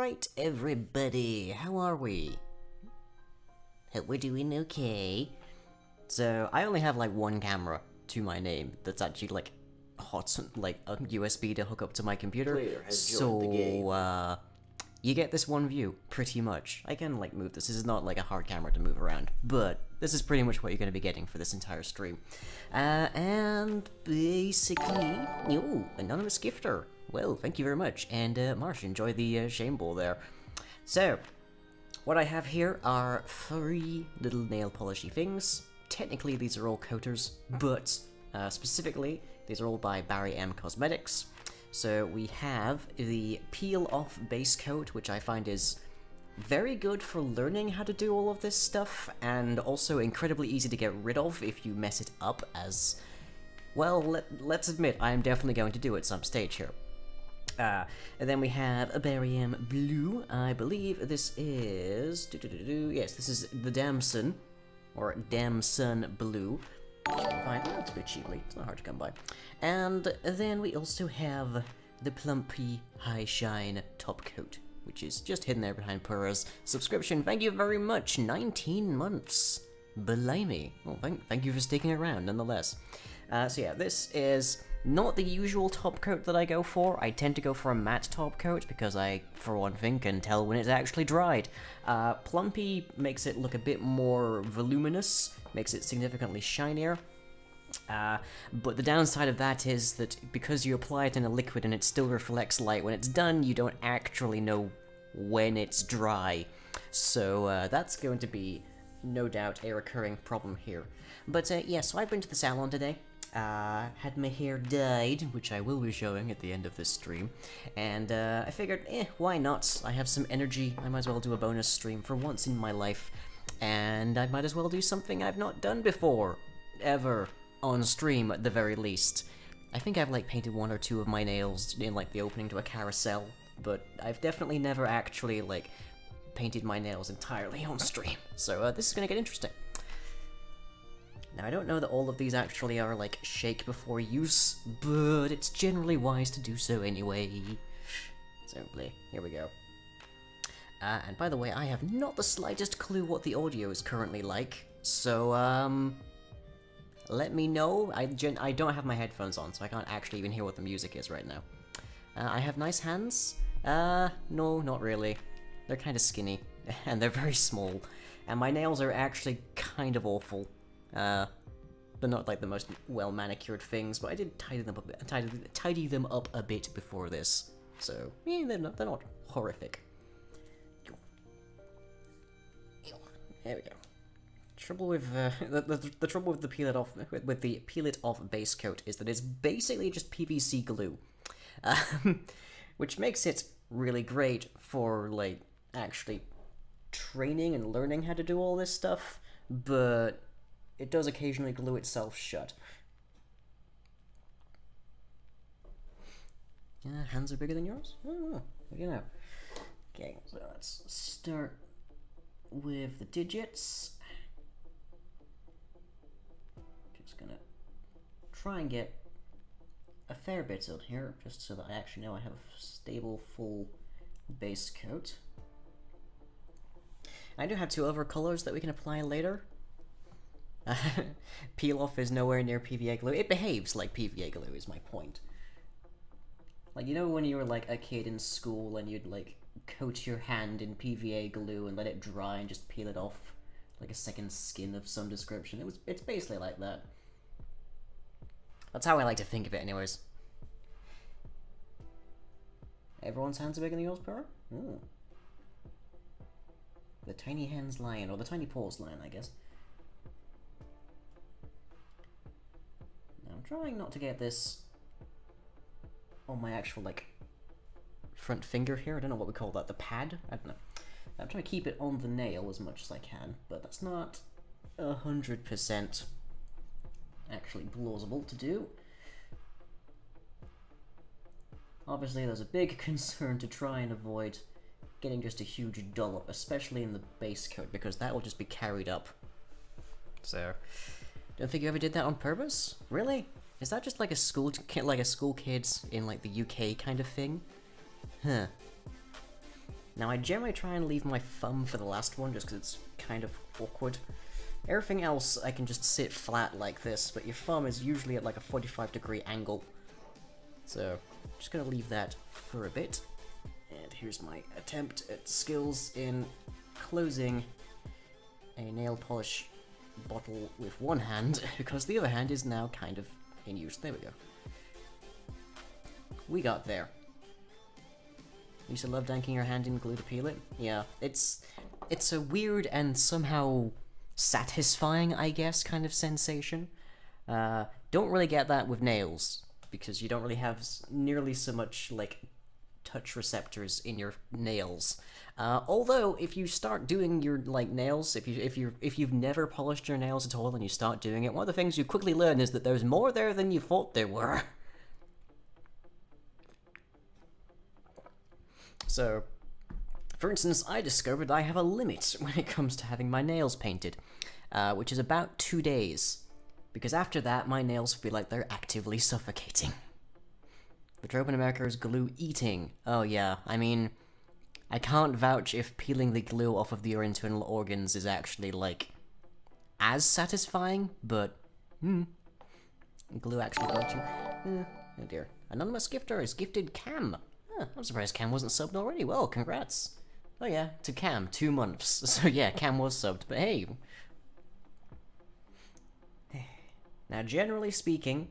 Alright, everybody, how are we? Hope we're doing okay. So, I only have like one camera to my name that's actually like hot, like a USB to hook up to my computer. Player has joined the game. You get this one view, pretty much. I can like move this. This is not like a hard camera to move around, but this is pretty much what you're going to be getting for this entire stream. And basically, anonymous gifter. Well, thank you very much. And Marsh, enjoy the shame ball there. So, what I have here are 3 little nail polishy things. Technically, these are all coaters, but specifically, these are all by Barry M Cosmetics. So we have the peel-off base coat, which I find is very good for learning how to do all of this stuff, and also incredibly easy to get rid of if you mess it up, as... well, let's admit, I am definitely going to do it some stage here. And then we have a Barry M Blue. I believe this is... yes, this is the Damson, or Damson Blue. Fine, that's a bit cheaply, it's not hard to come by. And then we also have the Plumpy High Shine Top Coat, which is just hidden there behind Pura's subscription. Thank you very much, 19 months. Blimey. Well, thank you for sticking around, nonetheless. So yeah, this is not the usual top coat that I go for. I tend to go for a matte top coat because I, for one thing, can tell when it's actually dried. Plumpy makes it look a bit more voluminous, makes it significantly shinier. But the downside of that is that because you apply it in a liquid and it still reflects light when it's done, you don't actually know when it's dry. So that's going to be, no doubt, a recurring problem here. But yeah, so I've been to the salon today. Had my hair dyed, which I will be showing at the end of this stream, and I figured, why not? I have some energy, I might as well do a bonus stream for once in my life, and I might as well do something I've not done before, ever, on stream at the very least. I think I've like painted 1 or 2 of my nails in like the opening to a carousel, but I've definitely never actually like painted my nails entirely on stream, so this is gonna get interesting. Now, I don't know that all of these actually are, like, shake before use, but it's generally wise to do so anyway. So, here we go. And by the way, I have not the slightest clue what the audio is currently like, so, let me know. I don't have my headphones on, so I can't actually even hear what the music is right now. I have nice hands. No, not really. They're kind of skinny, and they're very small, and my nails are actually kind of awful. They're not like the most well manicured things, but I did tidy them up a bit before this, so yeah, they're not horrific. There we go. Trouble with the trouble with the peel it off base coat is that it's basically just PVC glue, which makes it really great for like actually training and learning how to do all this stuff, but it does occasionally glue itself shut. Hands are bigger than yours? Oh, you know. Okay, so let's start with the digits. Just gonna try and get a fair bit out here, just so that I actually know I have a stable, full base coat. I do have 2 other colors that we can apply later. Peel off is nowhere near PVA glue. It behaves like PVA glue is my point. Like, you know when you were like a kid in school and you'd like coat your hand in PVA glue and let it dry and just peel it off like a second skin of some description? It's basically like that. That's how I like to think of it anyways. Everyone's hands are bigger than yours, Pura? Ooh. The tiny hands lion, or the tiny paws lion, I guess. I'm trying not to get this on my actual, like, front finger here. I don't know what we call that, the pad? I don't know. I'm trying to keep it on the nail as much as I can, but that's not 100% actually plausible to do. Obviously, there's a big concern to try and avoid getting just a huge dollop, especially in the base coat, because that will just be carried up. So... don't think you ever did that on purpose? Really? Is that just like a school kids in like the UK kind of thing? Huh. Now, I generally try and leave my thumb for the last one, just because it's kind of awkward. Everything else, I can just sit flat like this, but your thumb is usually at like a 45-degree angle. So, just gonna leave that for a bit. And here's my attempt at skills in closing a nail polish bottle with one hand, because the other hand is now kind of in use. There we go. We got there. Used to love dunking your hand in glue to peel it. Yeah, it's a weird and somehow satisfying, I guess, kind of sensation. Don't really get that with nails, because you don't really have nearly so much, like, touch receptors in your nails. Although, if you start doing your, like, nails, if you've never polished your nails at all and you start doing it, one of the things you quickly learn is that there's more there than you thought there were. So, for instance, I discovered I have a limit when it comes to having my nails painted, which is about 2 days, because after that, my nails feel like they're actively suffocating. The trope in America is glue eating. Oh yeah, I mean, I can't vouch if peeling the glue off of your internal organs is actually, like, as satisfying, but, glue actually got you. Oh dear. Anonymous gifter is gifted Cam. I'm surprised Cam wasn't subbed already. Well, congrats. Oh yeah, to Cam, 2 months. So yeah, Cam was subbed, but hey. Now, generally speaking,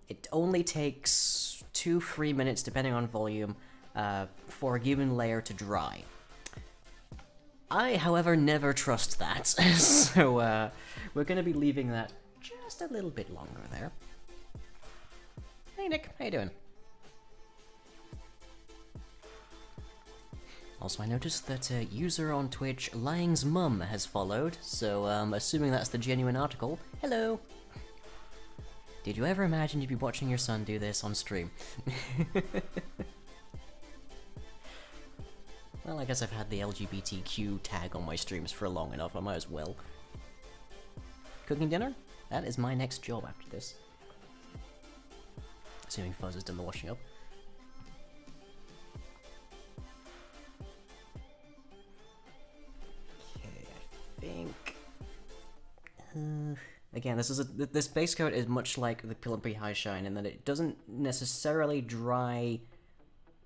it only takes 2-3 minutes, depending on volume, for a given layer to dry. I, however, never trust that, so we're gonna be leaving that just a little bit longer there. Hey Nick, how you doing? Also, I noticed that a user on Twitch, Lying's Mum, has followed, so assuming that's the genuine article, hello! Did you ever imagine you'd be watching your son do this on stream? Well, I guess I've had the LGBTQ tag on my streams for long enough, I might as well. Cooking dinner? That is my next job after this. Assuming Fuzz has done the washing up. Again, this base coat is much like the Pillar High Shine in that it doesn't necessarily dry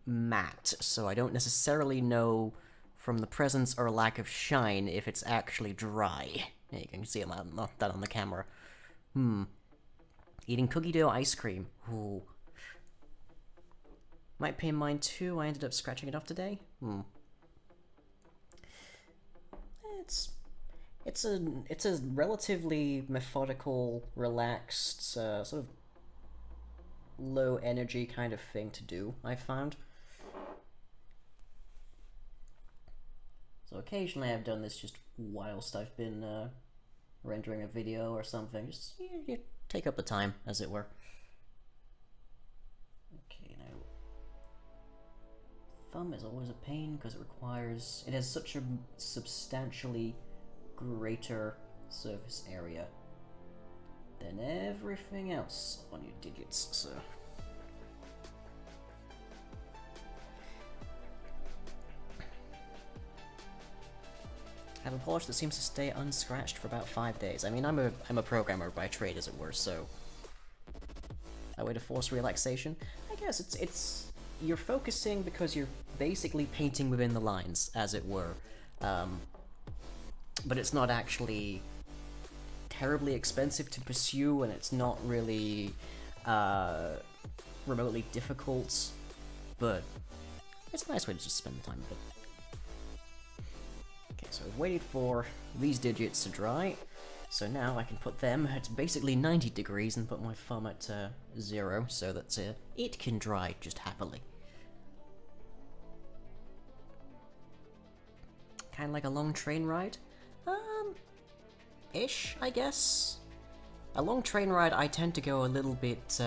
matte, so I don't necessarily know from the presence or lack of shine if it's actually dry. Yeah, you can see that on the camera. Eating cookie dough ice cream. Ooh. Might pay mine too. I ended up scratching it off today. It's a relatively methodical, relaxed, sort of low energy kind of thing to do, I've found. So occasionally I've done this just whilst I've been rendering a video or something. Just you take up the time, as it were. Okay, now thumb is always a pain because it has such a substantially greater surface area than everything else on your digits, so. Have a polish that seems to stay unscratched for about 5 days. I mean, I'm a programmer by trade, as it were, so a way to force relaxation. I guess it's you're focusing because you're basically painting within the lines, as it were. But it's not actually terribly expensive to pursue, and it's not really remotely difficult, but it's a nice way to just spend the time with it. Okay, so I've waited for these digits to dry, so now I can put them at basically 90 degrees and put my thumb at 0, so that it can dry just happily. Kind of like a long train ride? Ish, I guess? A long train ride I tend to go a little bit,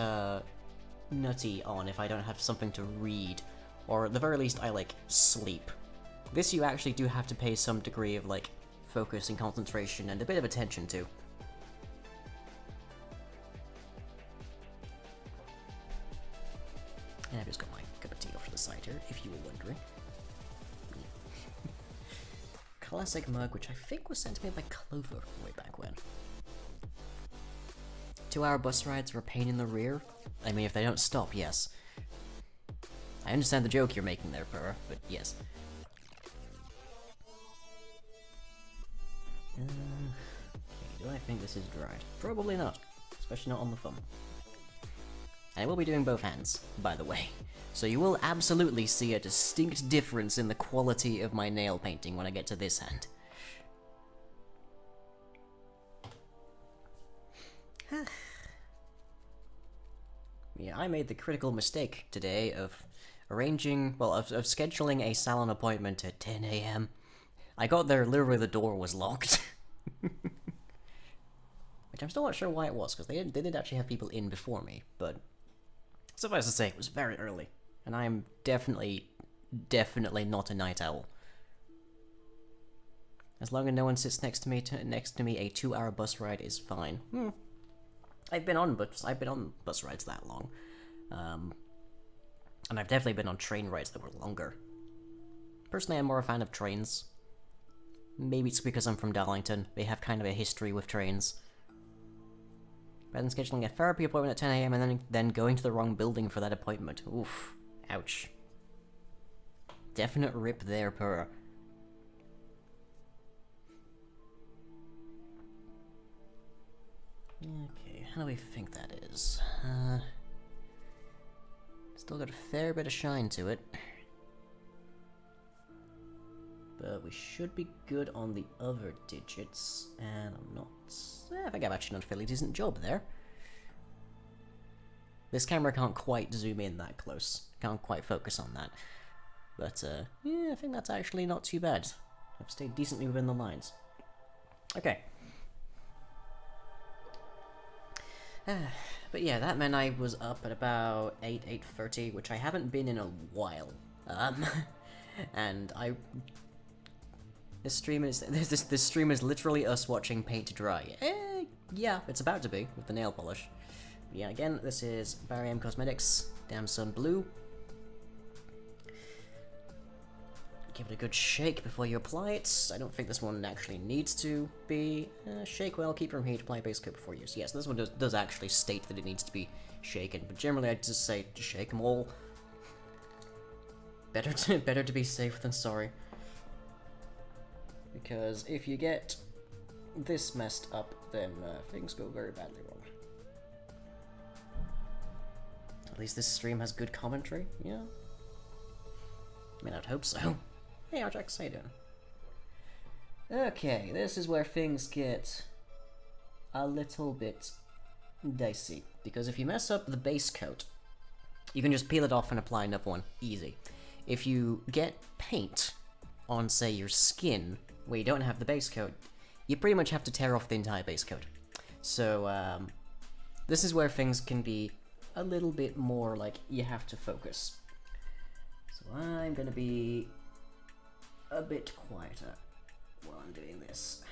nutty on if I don't have something to read, or at the very least I, like, sleep. This you actually do have to pay some degree of, like, focus and concentration and a bit of attention to. And I've just got my cup of tea off to the side here, if you were wondering. classic mug, which I think was sent to me by Clover way back when. 2-hour bus rides were a pain in the rear. I mean, if they don't stop, yes. I understand the joke you're making there, Purr, but yes. Okay, do I think this is dried? Probably not, especially not on the thumb. And I will be doing both hands, by the way. So you will absolutely see a distinct difference in the quality of my nail painting when I get to this hand. Yeah, I made the critical mistake today of arranging, well, of scheduling a salon appointment at 10 AM. I got there, literally the door was locked. Which I'm still not sure why it was, because they did actually have people in before me, but suffice to say, it was very early, and I'm definitely not a night owl. As long as no one sits next to me, a 2-hour bus ride is fine. I've been on bus rides that long, and I've definitely been on train rides that were longer. Personally, I'm more a fan of trains. Maybe it's because I'm from Darlington. They have kind of a history with trains. Rather than scheduling a therapy appointment at 10 AM and then going to the wrong building for that appointment. Oof. Ouch. Definite rip there, Purr. Okay, how do we think that is? Still got a fair bit of shine to it. But we should be good on the other digits, and I'm not... I think I've actually done a fairly decent job there. This camera can't quite zoom in that close. Can't quite focus on that. But, yeah, I think that's actually not too bad. I've stayed decently within the lines. Okay. But yeah, that meant I was up at about 8:30, which I haven't been in a while. And This stream is literally us watching paint dry. Yeah, it's about to be, with the nail polish. But yeah, again, this is Barry M Cosmetics, Damson Blue. Give it a good shake before you apply it. I don't think this one actually needs to be. Shake well, keep from heat, apply base coat before use. Yes, this one does actually state that it needs to be shaken, but generally I just say to shake them all. Better to be safe than sorry. Because if you get this messed up, then things go very badly wrong. At least this stream has good commentary, yeah? I mean, I'd hope so. Hey, Arjax, how you doing? Okay, this is where things get a little bit dicey. Because if you mess up the base coat, you can just peel it off and apply another one. Easy. If you get paint on, say, your skin, where you don't have the base coat, you pretty much have to tear off the entire base coat. So, this is where things can be a little bit more like you have to focus. So I'm gonna be a bit quieter while I'm doing this.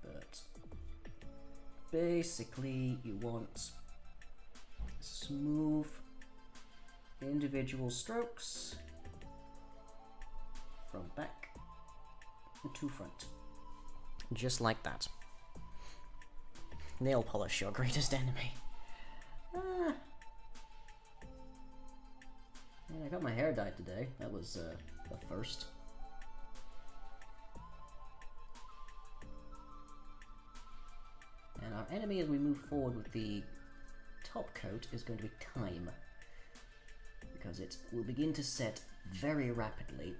But basically you want smooth individual strokes from back to front. Just like that. Nail polish, your greatest enemy. Man, I got my hair dyed today. That was the first. And our enemy as we move forward with the top coat is going to be time. Because it will begin to set very rapidly,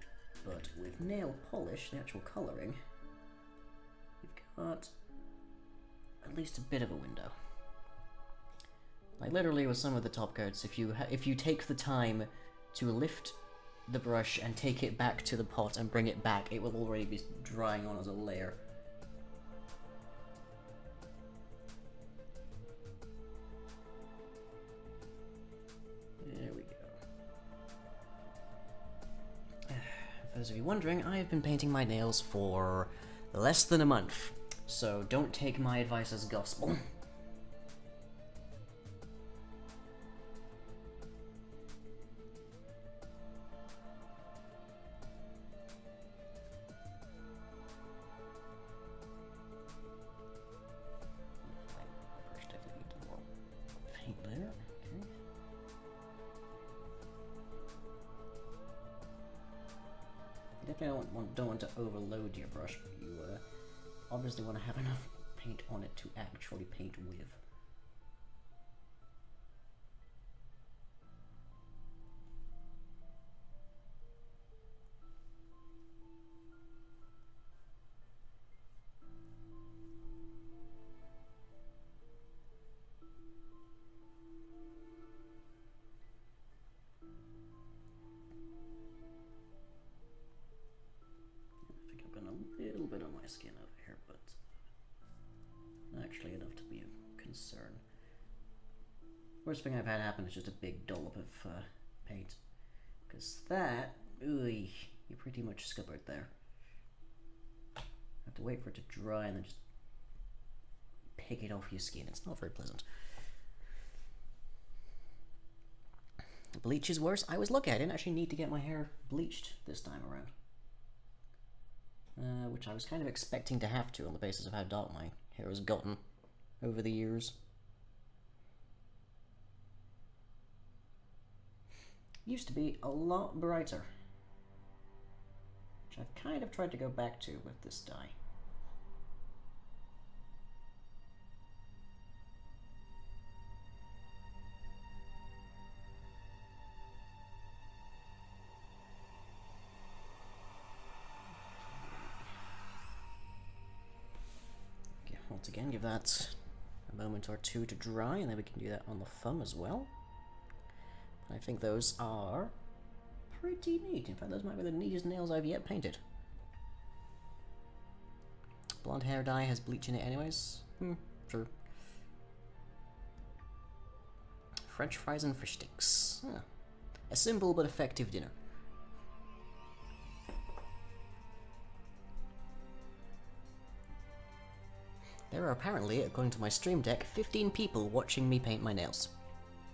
but with nail polish, the actual colouring, you've got at least a bit of a window. Like literally with some of the top coats, if you take the time to lift the brush and take it back to the pot and bring it back, it will already be drying on as a layer. There we go. For those of you wondering, I have been painting my nails for less than a month, so don't take my advice as gospel. definitely don't want to overload your brush, but you obviously want to have enough paint on it to actually paint with. A little bit on my skin over here, but not actually enough to be a concern. Worst thing I've had happen is just a big dollop of paint, because that, ooh, you're pretty much scuppered there. Have to wait for it to dry and then just pick it off your skin. It's not very pleasant. Bleach is worse. I was lucky. I didn't actually need to get my hair bleached this time around. Which I was kind of expecting to have to on the basis of how dark my hair has gotten over the years. Used to be a lot brighter, which I've kind of tried to go back to with this dye. Once again, give that a moment or two to dry, and then we can do that on the thumb as well. I think those are pretty neat. In fact, those might be the neatest nails I've yet painted. Blonde hair dye has bleach in it anyways. Sure. French fries and fish sticks. A simple but effective dinner. There are apparently, according to my stream deck, 15 people watching me paint my nails.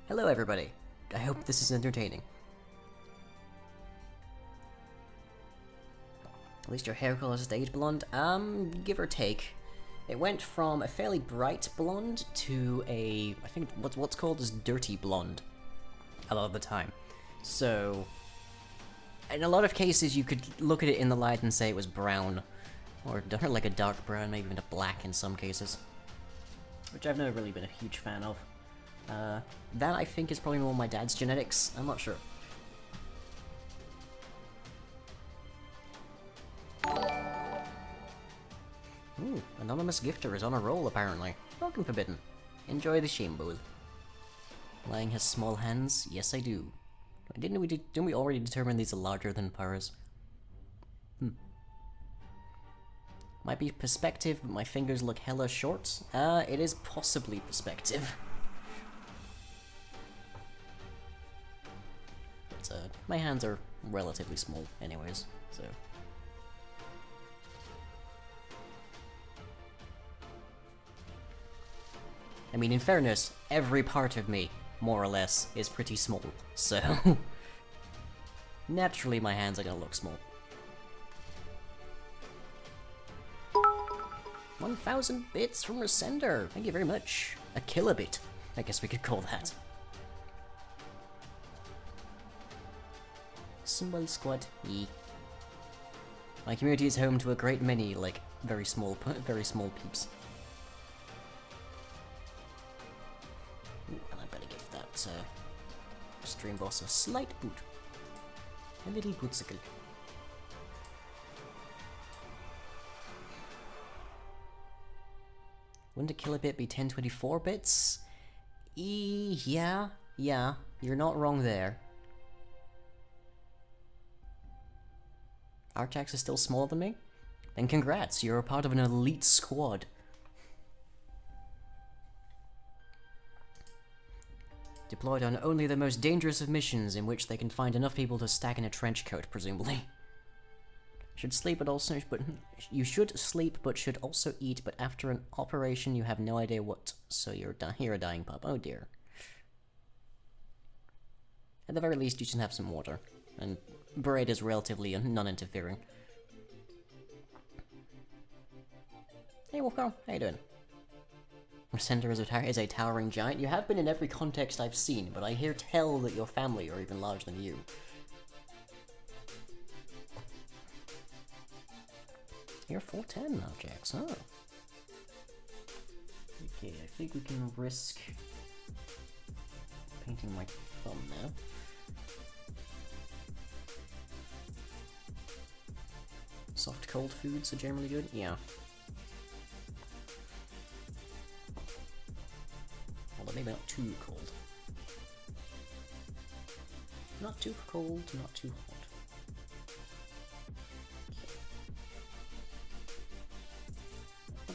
Hello everybody. I hope this is entertaining. At least your hair color stayed blonde. Give or take. It went from a fairly bright blonde to a, I think what's called as dirty blonde a lot of the time. So, in a lot of cases you could look at it in the light and say it was brown. Or like a dark brown, maybe even a black in some cases. Which I've never really been a huge fan of. That I think is probably more my dad's genetics, I'm not sure. Ooh, anonymous gifter is on a roll apparently. Welcome Forbidden. Enjoy the shame bowl. Lying has small hands? Yes I do. Didn't we already determine these are larger than Paras? Might be perspective, but my fingers look hella short. It is possibly perspective. But, my hands are relatively small anyways, so... I mean, in fairness, every part of me, more or less, is pretty small, so... naturally my hands are gonna look small. 1,000 bits from Resender. Thank you very much. A kilobit, I guess we could call that. Symbol squad. My community is home to a great many, like, very small peeps. Ooh, and I better give that stream boss a slight boot. A little bootsicle. Wouldn't a kilobit be 1024 bits? Yeah, you're not wrong there. Artax is still smaller than me? Then congrats, you're a part of an elite squad. Deployed on only the most dangerous of missions in which they can find enough people to stack in a trench coat, presumably. Should sleep but also, you should sleep but should also eat, but after an operation you have no idea what, so you're a dying pup. Oh dear. At the very least you should have some water, and bread is relatively non-interfering. Hey Wolfgirl, how you doing? Resender is a towering giant. You have been in every context I've seen, but I hear tell that your family are even larger than you. Here 410 objects, huh? Okay, I think we can risk painting my thumb now. Soft cold foods are generally good, yeah. Although maybe not too cold. Not too cold, not too hot.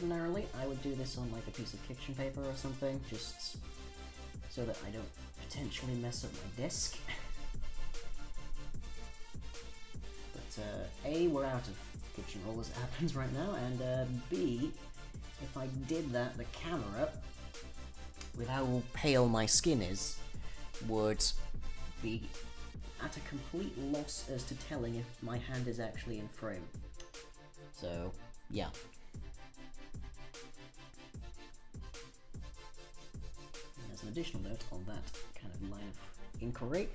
Ordinarily, I would do this on like a piece of kitchen paper or something, just so that I don't potentially mess up my desk. But A, we're out of kitchen roll as it happens right now, and B, if I did that, the camera, with how pale my skin is, would be at a complete loss as to telling if my hand is actually in frame. So, yeah. As an additional note on that kind of line of inquiry,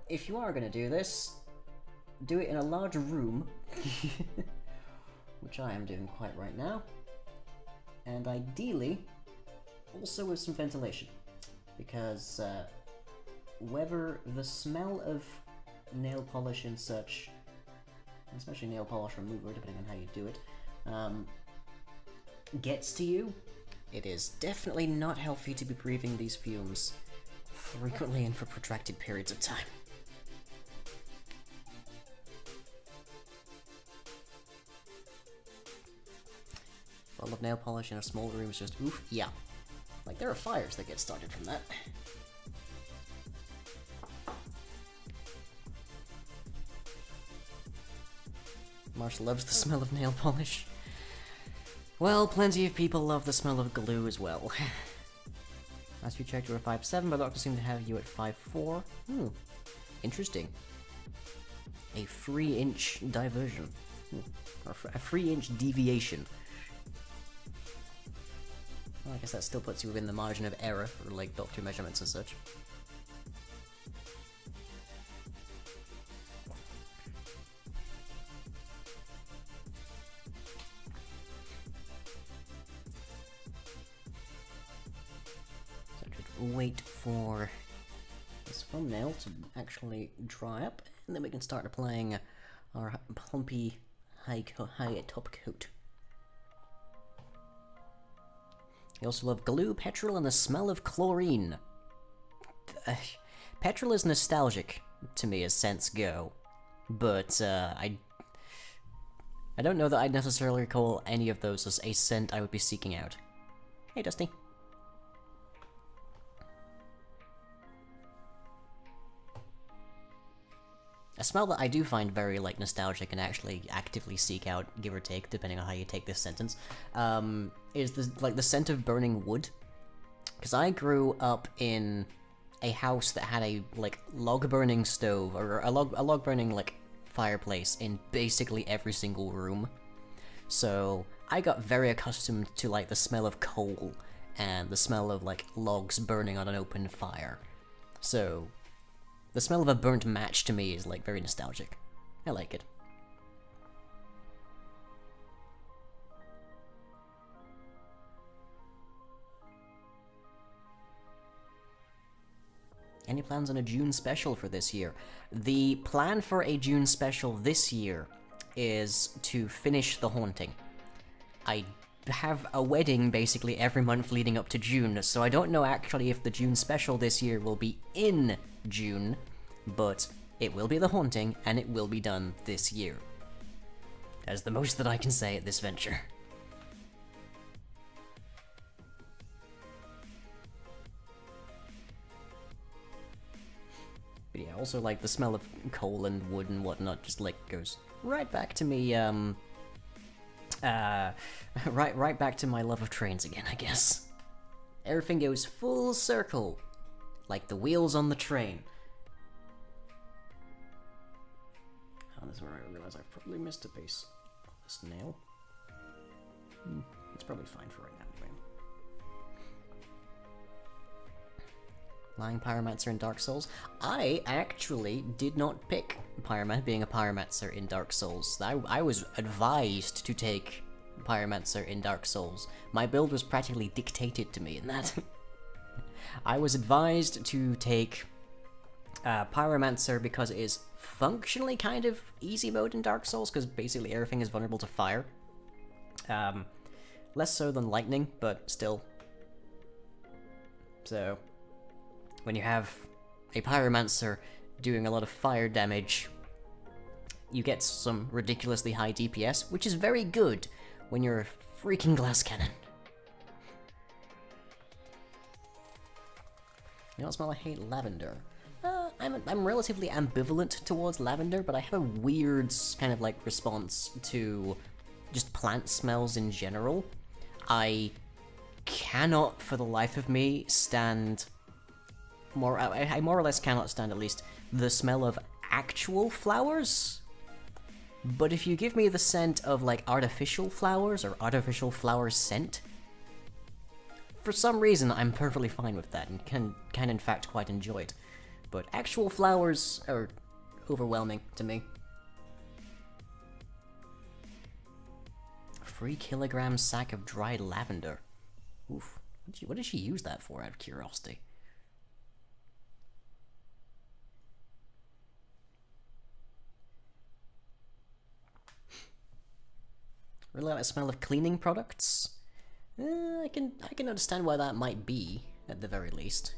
if you are going to do this, do it in a large room, which I am doing quite right now, and ideally also with some ventilation, because whether the smell of nail polish and such, especially nail polish remover, depending on how you do it, gets to you, it is definitely not healthy to be breathing these fumes frequently and for protracted periods of time. Bottle of nail polish in a small room is just oof, yeah. Like, there are fires that get started from that. Marsh loves the smell of nail polish. Well, plenty of people love the smell of glue as well. Last you checked, you were 5'7", but the doctor seemed to have you at 5'4". Interesting. A 3-inch diversion. Or a 3-inch deviation. Well, I guess that still puts you within the margin of error for, like, doctor measurements and such. So I should wait for this thumbnail to actually dry up, and then we can start applying our plumpy high top coat. I also love glue, petrol, and the smell of chlorine. Petrol is nostalgic to me as scents go, but I don't know that I'd necessarily call any of those as a scent I would be seeking out. Hey, Dusty. A smell that I do find very, like, nostalgic and actually actively seek out, give or take, depending on how you take this sentence, is the scent of burning wood. Because I grew up in a house that had a, like, log-burning stove, or a log-burning, like, fireplace in basically every single room. So I got very accustomed to, like, the smell of coal and the smell of, like, logs burning on an open fire. So the smell of a burnt match to me is, like, very nostalgic. I like it. Any plans on a June special for this year? The plan for a June special this year is to finish The Haunting. I have a wedding basically every month leading up to June, so I don't know actually if the June special this year will be in June, but it will be The Haunting, and it will be done this year. That is the most that I can say at this venture. But yeah, also, like, the smell of coal and wood and whatnot just, like, goes right back to me, right back to my love of trains again, I guess. Everything goes full circle, like the wheels on the train. Oh, this is where I realize I've probably missed a piece of this nail. It's probably fine for right now, anyway. applying Pyromancer in Dark Souls. I actually did not pick being a Pyromancer in Dark Souls. I was advised to take Pyromancer in Dark Souls. My build was practically dictated to me in that. I was advised to take Pyromancer because it is functionally kind of easy mode in Dark Souls, because basically everything is vulnerable to fire. Less so than lightning, but still. So, when you have a Pyromancer doing a lot of fire damage, you get some ridiculously high DPS, which is very good when you're a freaking glass cannon. You know what smell I hate? Lavender. I'm relatively ambivalent towards lavender, but I have a weird kind of like response to just plant smells in general. I cannot for the life of me stand I more or less cannot stand at least the smell of actual flowers. But if you give me the scent of like artificial flowers or artificial flower scent, for some reason I'm perfectly fine with that and can in fact quite enjoy it. But actual flowers are overwhelming to me. 3 kilogram sack of dried lavender. Oof. What did she use that for, out of curiosity? Really like the smell of cleaning products. I can understand why that might be, at the very least.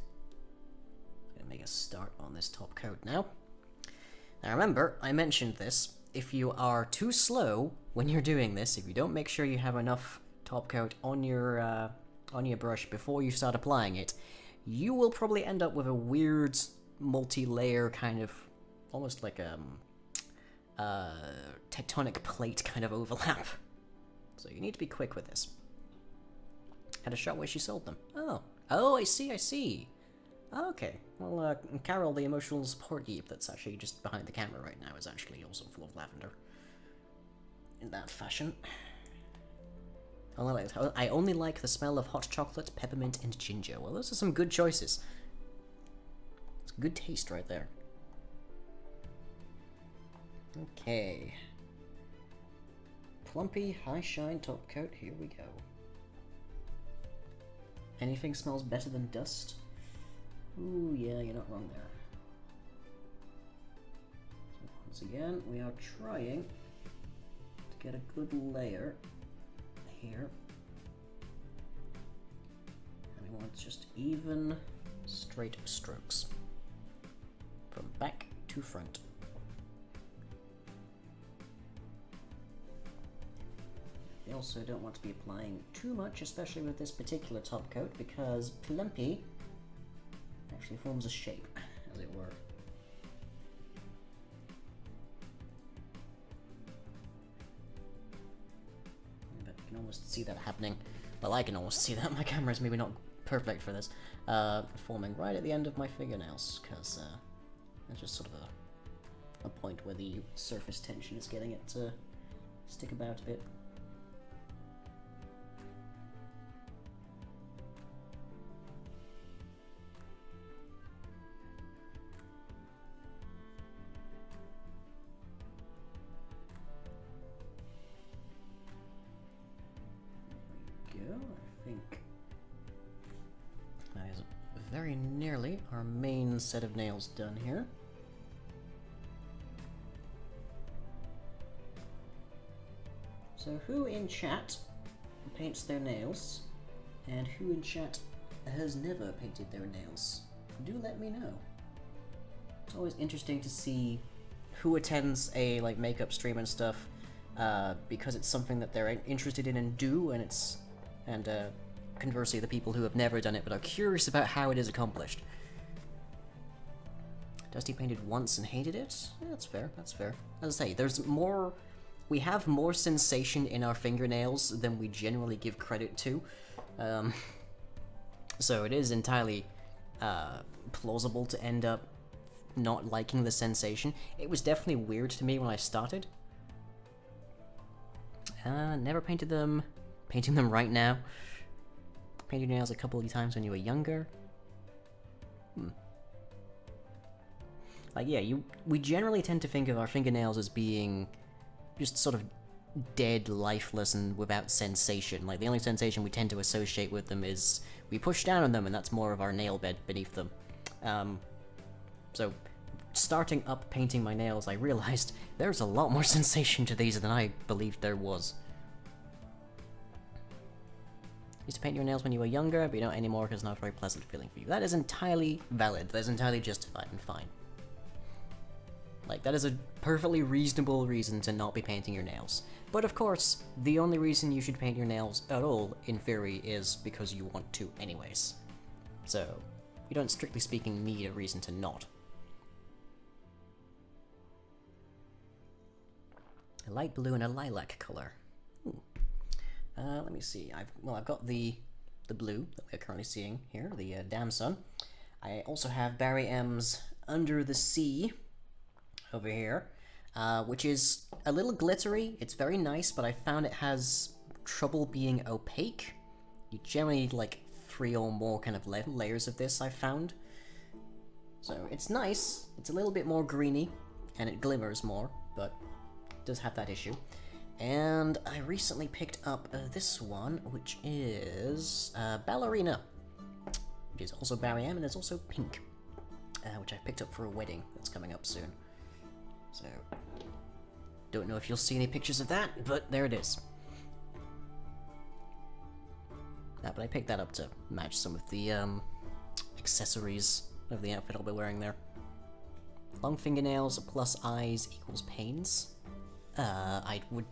Gonna make a start on this top coat now. Now remember, I mentioned this. If you are too slow when you're doing this, if you don't make sure you have enough top coat on your brush before you start applying it, you will probably end up with a weird multi-layer kind of, almost like a tectonic plate kind of overlap. So you need to be quick with this. Had a shot where she sold them. Oh, I see. Okay, well, Carol, the emotional support heap that's actually just behind the camera right now, is actually also full of lavender. In that fashion. I only like the smell of hot chocolate, peppermint, and ginger. Well, those are some good choices. It's good taste right there. Okay. Plumpy, high shine top coat, here we go. Anything smells better than dust? Ooh, yeah, you're not wrong there. So once again, we are trying to get a good layer here. And we want just even, straight strokes. From back to front. We also don't want to be applying too much, especially with this particular top coat, because Plumpy actually forms a shape, as it were. But you can almost see that happening. Well, I can almost see that. My camera's maybe not perfect for this. Forming right at the end of my fingernails, because it's just sort of a point where the surface tension is getting it to stick about a bit. I think that is very nearly our main set of nails done here. So who in chat paints their nails, and who in chat has never painted their nails? Do let me know. It's always interesting to see who attends a like makeup stream and stuff, because it's something that they're interested in and do, and conversely the people who have never done it but are curious about how it is accomplished. Dusty painted once and hated it? Yeah, that's fair, that's fair. As I say, we have more sensation in our fingernails than we generally give credit to. So it is entirely plausible to end up not liking the sensation. It was definitely weird to me when I started. Never painted them. Painting them right now. Painted your nails a couple of times when you were younger. Like, yeah, we generally tend to think of our fingernails as being just sort of dead, lifeless, and without sensation. Like, the only sensation we tend to associate with them is we push down on them, and that's more of our nail bed beneath them. So, starting up painting my nails, I realized there's a lot more sensation to these than I believed there was. Used to paint your nails when you were younger, but you don't anymore because it's not a very pleasant feeling for you. That is entirely valid. That is entirely justified and fine. Like, that is a perfectly reasonable reason to not be painting your nails. But of course, the only reason you should paint your nails at all, in theory, is because you want to anyways. So, you don't, strictly speaking, need a reason to not. A light blue and a lilac color. Let me see. I've got the blue that we're currently seeing here, the Damn Sun. I also have Barry M's Under the Sea over here, which is a little glittery. It's very nice, but I found it has trouble being opaque. You generally need like 3 or more kind of layers of this, I've found. So it's nice. It's a little bit more greeny, and it glimmers more, but it does have that issue. And I recently picked up this one, which is Ballerina, which is also Barry M, and there's also pink, which I picked up for a wedding that's coming up soon. So, don't know if you'll see any pictures of that, but there it is. But I picked that up to match some of the accessories of the outfit I'll be wearing there. Long fingernails plus eyes equals pains. I would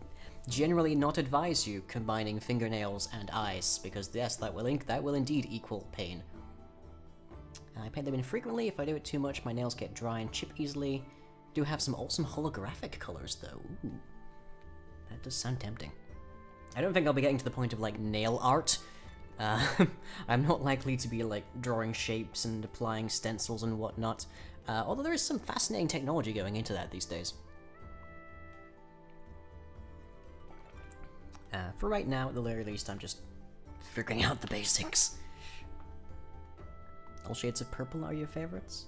generally not advise you combining fingernails and eyes, because yes, that will indeed equal pain. I paint them infrequently. If I do it too much, my nails get dry and chip easily. Do have some awesome holographic colors though. Ooh. That does sound tempting. I don't think I'll be getting to the point of like nail art. I'm not likely to be like drawing shapes and applying stencils and whatnot. Although there is some fascinating technology going into that these days. For right now, at the very least, I'm just figuring out the basics. All shades of purple are your favorites?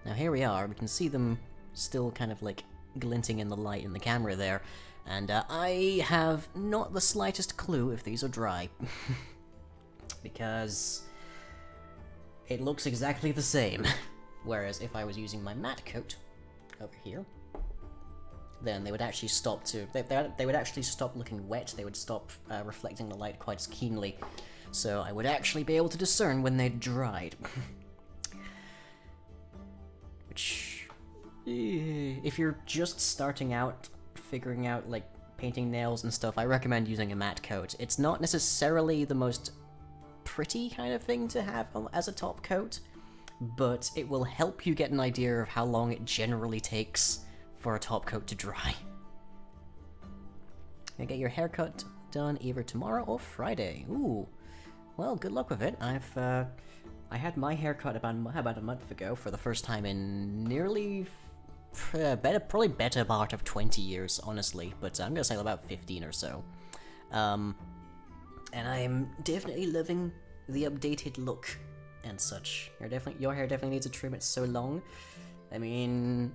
Now here we are, we can see them still kind of like glinting in the light in the camera there, and I have not the slightest clue if these are dry. Because it looks exactly the same. Whereas if I was using my matte coat over here, then they would actually stop they would actually stop looking wet, they would stop reflecting the light quite as keenly, so I would actually be able to discern when they'd dried. Which, if you're just starting out, figuring out, like, painting nails and stuff, I recommend using a matte coat. It's not necessarily the most pretty kind of thing to have as a top coat, but it will help you get an idea of how long it generally takes for a top coat to dry. You get your haircut done either tomorrow or Friday. Ooh, well, good luck with it. I had my haircut about a month ago for the first time in nearly, probably better part of 20 years, honestly, but I'm gonna say about 15 or so. And I'm definitely loving the updated look and such. Your hair definitely needs a trim, it's so long. I mean,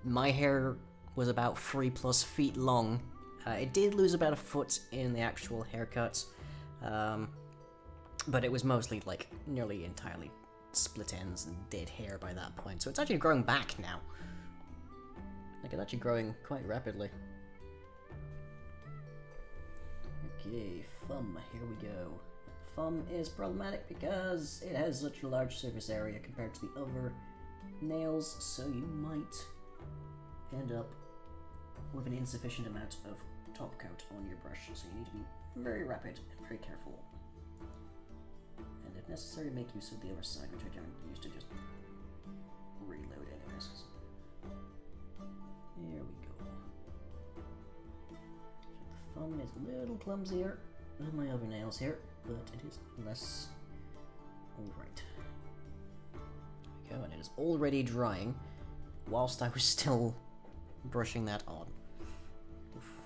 my hair was about 3+ feet long. It did lose about a foot in the actual haircut, but it was mostly, like, nearly entirely split ends and dead hair by that point, so it's actually growing back now. Like, it's actually growing quite rapidly. Okay, thumb, here we go. Thumb is problematic because it has such a large surface area compared to the other nails, so you might end up with an insufficient amount of top coat on your brush, so you need to be very rapid and very careful. And if necessary, make use of the other side, which I don't use to just reload anyways. There we go. The thumb is a little clumsier than my other nails here, but it is less alright. There we go, and it is already drying whilst I was still brushing that on. Oof.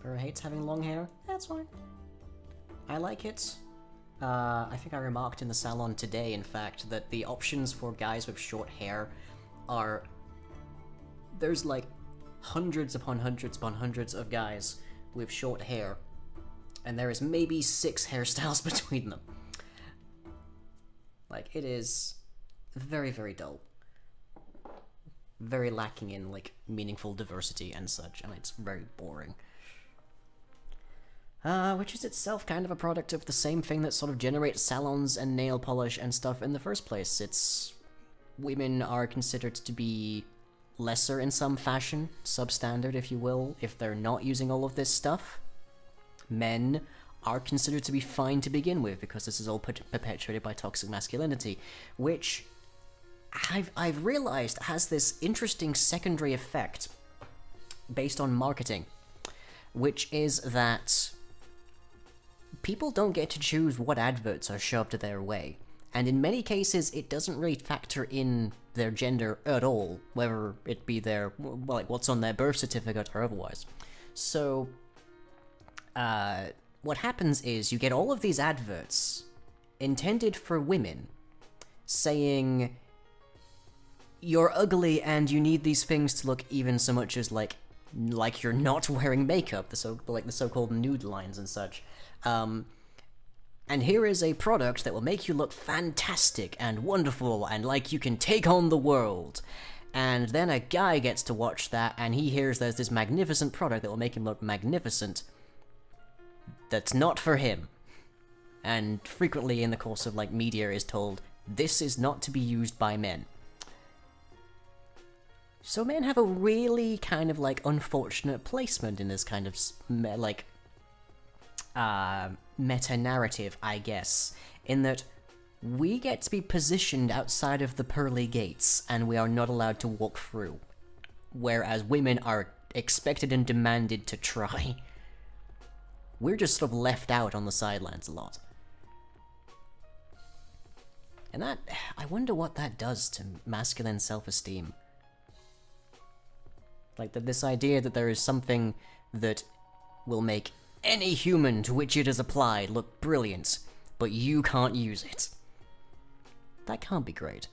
Burr hates having long hair. That's fine. I like it. I think I remarked in the salon today, in fact, that the options for guys with short hair are... There's like hundreds upon hundreds upon hundreds of guys with short hair, and there is maybe 6 hairstyles between them. Like, it is very, very dull. Very lacking in, like, meaningful diversity and such, and it's very boring. Which is itself kind of a product of the same thing that sort of generates salons and nail polish and stuff in the first place. It's... women are considered to be lesser in some fashion, substandard if you will, if they're not using all of this stuff. Men are considered to be fine to begin with, because this is all perpetuated by toxic masculinity, which I've realized has this interesting secondary effect based on marketing, which is that people don't get to choose what adverts are shoved their way, and in many cases it doesn't really factor in their gender at all, whether it be their, well, like what's on their birth certificate or otherwise. So, what happens is you get all of these adverts intended for women saying, you're ugly and you need these things to look even so much as like you're not wearing makeup, the so-called nude lines and such. And here is a product that will make you look fantastic and wonderful and like you can take on the world. And then a guy gets to watch that and he hears there's this magnificent product that will make him look magnificent that's not for him. And frequently in the course of like media is told, this is not to be used by men. So men have a really kind of like unfortunate placement in this kind of like meta-narrative, I guess, in that we get to be positioned outside of the pearly gates and we are not allowed to walk through, whereas women are expected and demanded to try. We're just sort of left out on the sidelines a lot. And that, I wonder what that does to masculine self-esteem. Like, this idea that there is something that will make any human to which it is applied look brilliant, but you can't use it. That can't be great.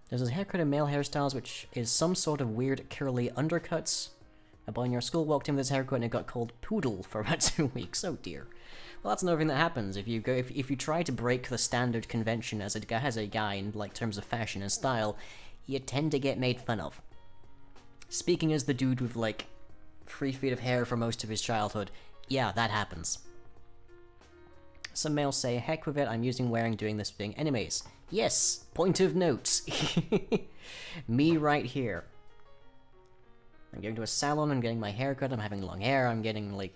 There's a haircut in male hairstyles which is some sort of weird curly undercuts. A boy in your school walked in with this haircut and it got called poodle for about 2 weeks. Oh dear. Well, that's another thing that happens if you try to break the standard convention as a guy in like terms of fashion and style, you tend to get made fun of. Speaking as the dude with like 3 feet of hair for most of his childhood, yeah, that happens. Some males say, heck with it, I'm using wearing doing this thing anyways. Yes, point of note. Me right here. I'm going to a salon, I'm getting my hair cut, I'm having long hair, I'm getting like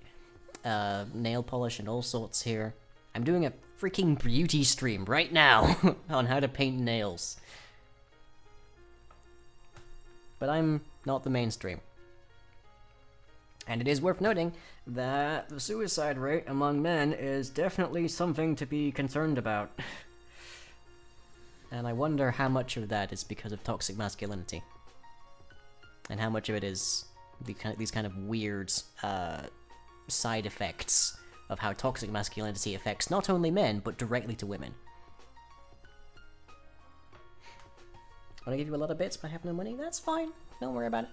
nail polish and all sorts here. I'm doing a freaking beauty stream right now on how to paint nails. But I'm not the mainstream. And it is worth noting that the suicide rate among men is definitely something to be concerned about. And I wonder how much of that is because of toxic masculinity. And how much of it is these kind of weird side effects of how toxic masculinity affects not only men, but directly to women. Want to give you a lot of bits but I have no money? That's fine. Don't worry about it.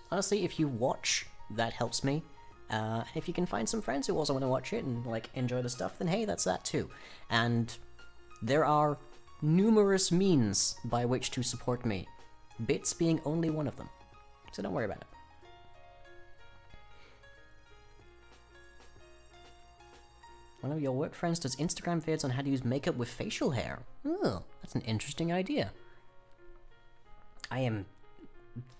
Honestly, if you watch, that helps me. If you can find some friends who also want to watch it and like enjoy the stuff, then hey, that's that too. And there are numerous means by which to support me. Bits being only one of them. So don't worry about it. One of your work friends does Instagram vids on how to use makeup with facial hair. Oh, that's an interesting idea. I am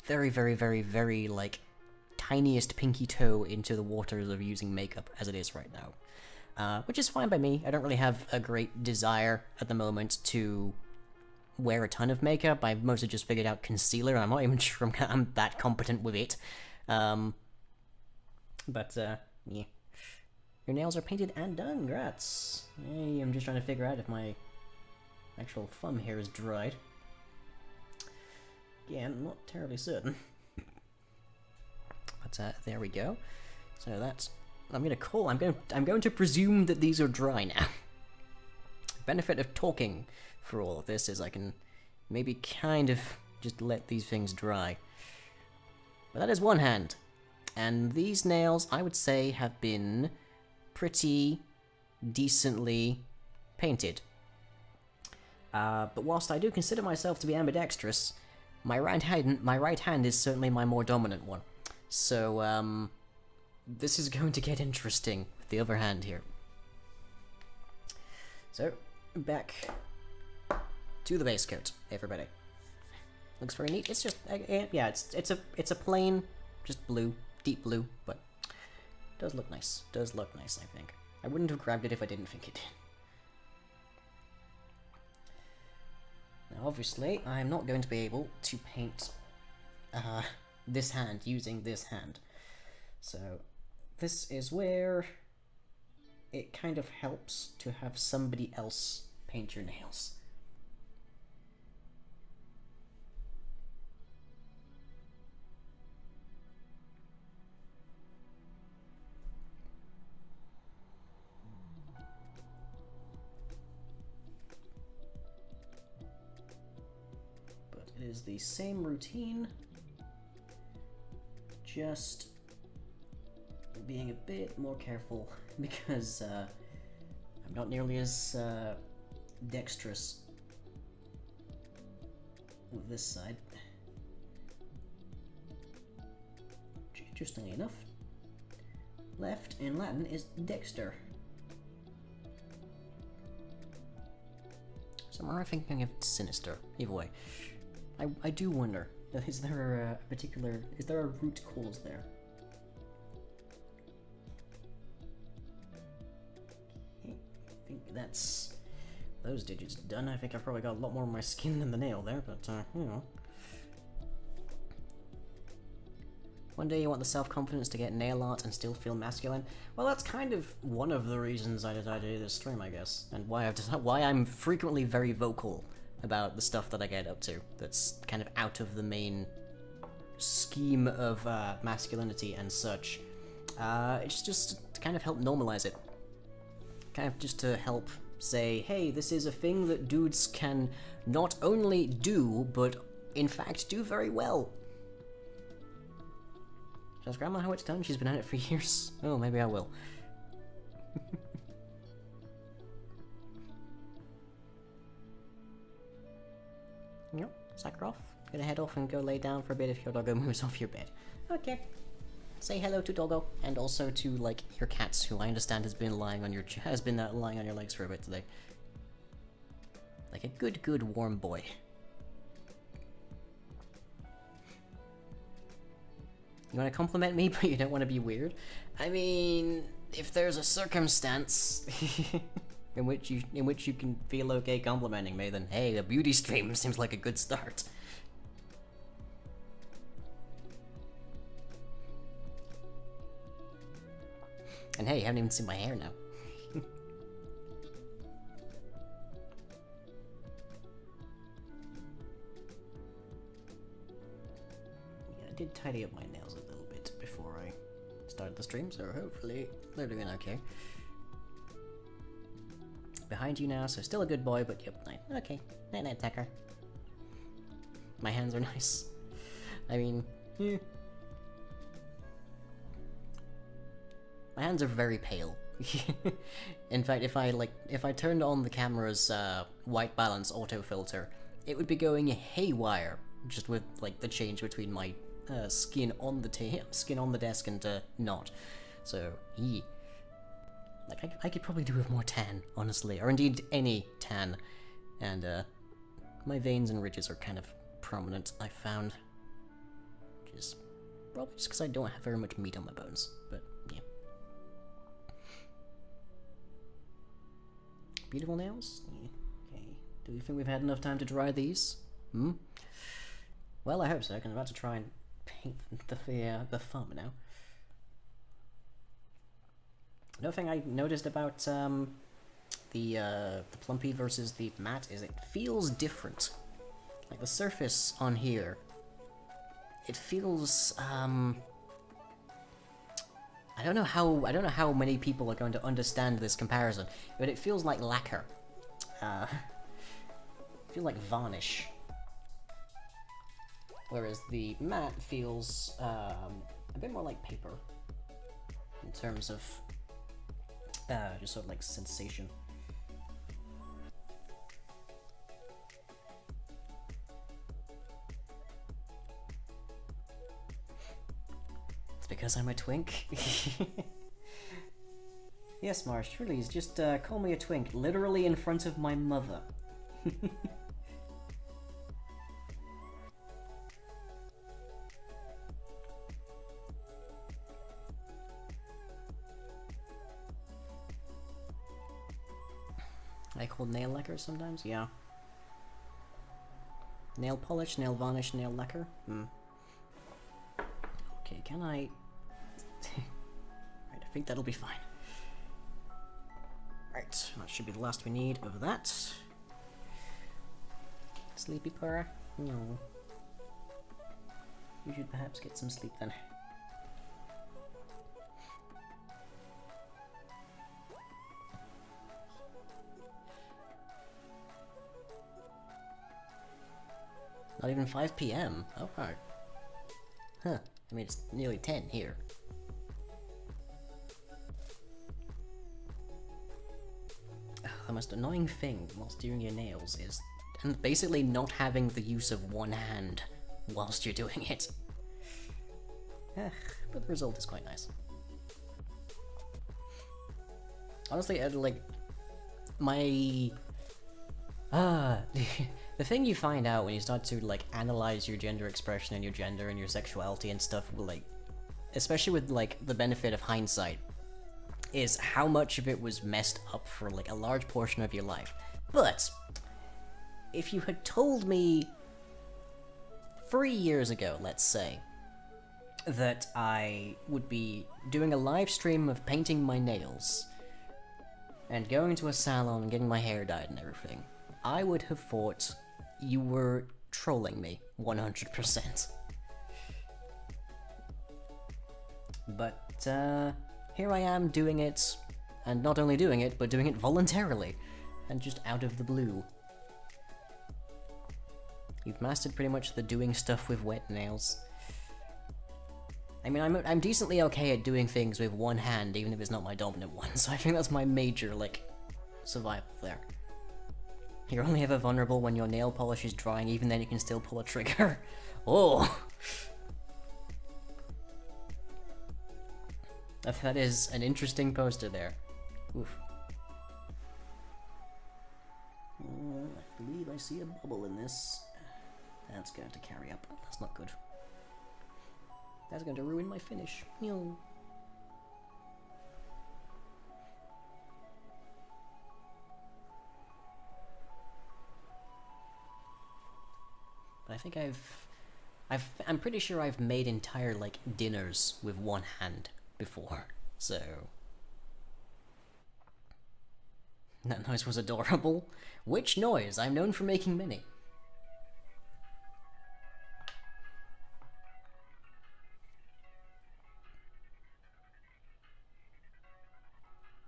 very, very, very, very, like, tiniest pinky toe into the waters of using makeup as it is right now. Which is fine by me. I don't really have a great desire at the moment to wear a ton of makeup. I've mostly just figured out concealer. I'm not even sure I'm that competent with it. Yeah. Your nails are painted and done. Congrats. Hey, I'm just trying to figure out if my actual thumb hair is dried. Yeah, I'm not terribly certain. But there we go. So that's I'm going to presume that these are dry now. Benefit of talking for all of this is I can maybe kind of just let these things dry. But that is one hand. And these nails, I would say, have been pretty decently painted. But whilst I do consider myself to be ambidextrous, my right hand is certainly my more dominant one. So, this is going to get interesting with the other hand here. So, back to the base coat, everybody. Looks very neat. It's just, yeah, it's a plain, just blue, deep blue, but does look nice. Does look nice, I think. I wouldn't have grabbed it if I didn't think it did. Now, obviously, I'm not going to be able to paint this hand using this hand. So, this is where it kind of helps to have somebody else paint your nails. It is the same routine, just being a bit more careful because I'm not nearly as dexterous with this side. Interestingly enough, left in Latin is dexter. So I'm thinking of sinister, either way. I do wonder, is there a root cause there? I think that's those digits done. I think I've probably got a lot more of my skin than the nail there, but, you know. One day you want the self-confidence to get nail art and still feel masculine. Well, that's kind of one of the reasons I decided to do this stream, I guess, and why I'm frequently very vocal about the stuff that I get up to that's kind of out of the main scheme of masculinity and such. It's just to kind of help normalize it. Kind of just to help say, hey, this is a thing that dudes can not only do, but in fact do very well. Should I ask Grandma how it's done? She's been at it for years. Oh, maybe I will. Yep, sack her off. Gonna head off and go lay down for a bit if your doggo moves off your bed. Okay. Say hello to Doggo, and also to like your cats, who I understand has been lying on your legs for a bit today. Like a good warm boy. You want to compliment me, but you don't want to be weird? I mean, if there's a circumstance in which you can feel okay complimenting me, then hey, a beauty stream seems like a good start. And hey, you haven't even seen my hair now. Yeah, I did tidy up my nails a little bit before I started the stream, so hopefully they're doing okay. Behind you now, so still a good boy, but yep, night. Okay, night, Tucker. My hands are nice. I mean, yeah. My hands are very pale. In fact, if I turned on the camera's white balance auto filter, it would be going haywire, just with like the change between my skin on the desk and not. So, yeah. Like, I could probably do with more tan, honestly, or indeed any tan. And my veins and ridges are kind of prominent, I found. Just probably just because I don't have very much meat on my bones, but yeah. Beautiful nails? Okay. Do you think we've had enough time to dry these? Hmm? Well, I hope so, because I'm about to try and paint the thumb now. Another thing I noticed about the plumpy versus the matte is it feels different. Like the surface on here, it feels I don't know how many people are going to understand this comparison, but it feels like lacquer. I feel like varnish. Whereas the matte feels a bit more like paper in terms of just sort of like sensation. It's because I'm a twink. Yes, Marsh, please, just call me a twink, literally in front of my mother. I call nail lacquer sometimes, yeah. Nail polish, nail varnish, nail lacquer. Okay, can I... Right, I think that'll be fine. Right, that should be the last we need of that. Sleepy purr? No. You should perhaps get some sleep then. Not even 5 PM? Oh, right. Huh. I mean, it's nearly 10 here. The most annoying thing whilst doing your nails is basically not having the use of one hand whilst you're doing it. But the result is quite nice. Honestly, like, my... the thing you find out when you start to, like, analyze your gender expression and your gender and your sexuality and stuff, like, especially with, like, the benefit of hindsight, is how much of it was messed up for, like, a large portion of your life. But if you had told me 3 years ago, let's say, that I would be doing a live stream of painting my nails and going to a salon and getting my hair dyed and everything, I would have thought you were trolling me 100%. But here I am doing it, and not only doing it, but doing it voluntarily, and just out of the blue. You've mastered pretty much the doing stuff with wet nails. I mean, I'm decently okay at doing things with one hand, even if it's not my dominant one, so I think that's my major, like, survival there. You're only ever vulnerable when your nail polish is drying, even then you can still pull a trigger. Oh! That is an interesting poster there. Oof. I believe I see a bubble in this. That's going to carry up. That's not good. That's going to ruin my finish. Yo. But I think I'm pretty sure I've made entire, like, dinners with one hand before, so... That noise was adorable. Which noise? I'm known for making many.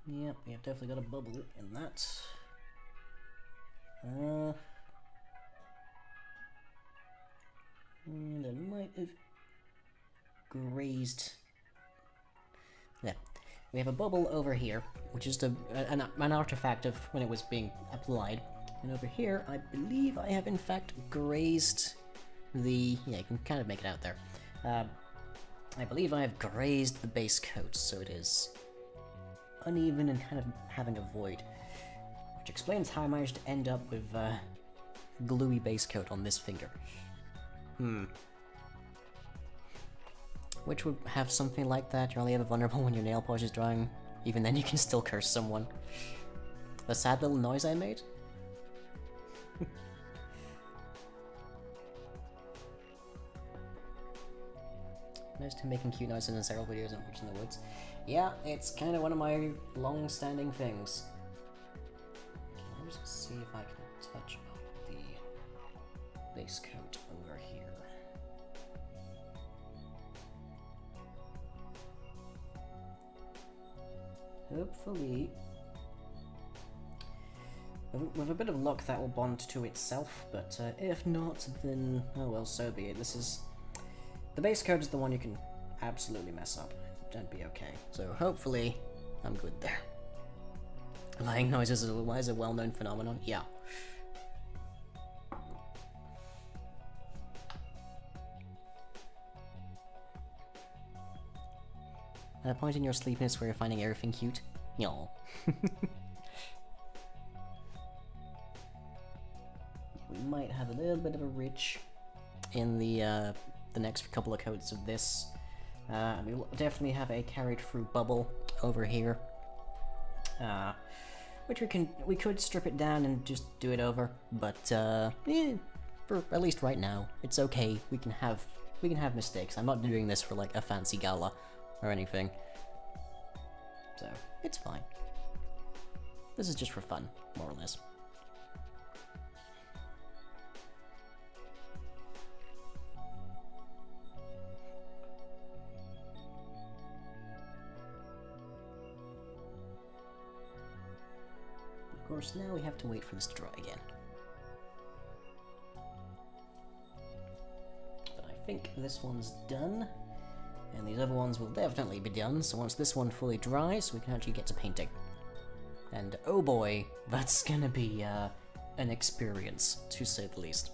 Yep, we have definitely got a bubble in that. And I might have grazed. Yeah, we have a bubble over here, which is an artifact of when it was being applied. And over here, I believe I have in fact grazed the... Yeah, you can kind of make it out there. I believe I have grazed the base coat, so it is uneven and kind of having a void. Which explains how I managed to end up with gluey base coat on this finger. Which would have something like that. You're only ever vulnerable when your nail polish is drying. Even then you can still curse someone. The sad little noise I made? Nice to making cute noises in several videos and Witch in the Woods. Yeah, it's kind of one of my long-standing things. Okay, let me just see if I can touch up the base coat over here. hopefully, with a bit of luck, that will bond to itself, but if not, then, oh well, so be it. This is... The base code is the one you can absolutely mess up and be okay. So hopefully, I'm good there. Lying noises is a well-known phenomenon? Yeah. A point in your sleepiness where you're finding everything cute? No. We might have a little bit of a ridge in the next couple of coats of this. We will definitely have a carried through bubble over here. Which we could strip it down and just do it over, but for at least right now, it's okay. We can have mistakes. I'm not doing this for like a fancy gala or anything, so it's fine. This is just for fun, more or less. Of course, now we have to wait for this to dry again. But I think this one's done, and these other ones will definitely be done, so once this one fully dries, we can actually get to painting. And oh boy, that's gonna be an experience, to say the least.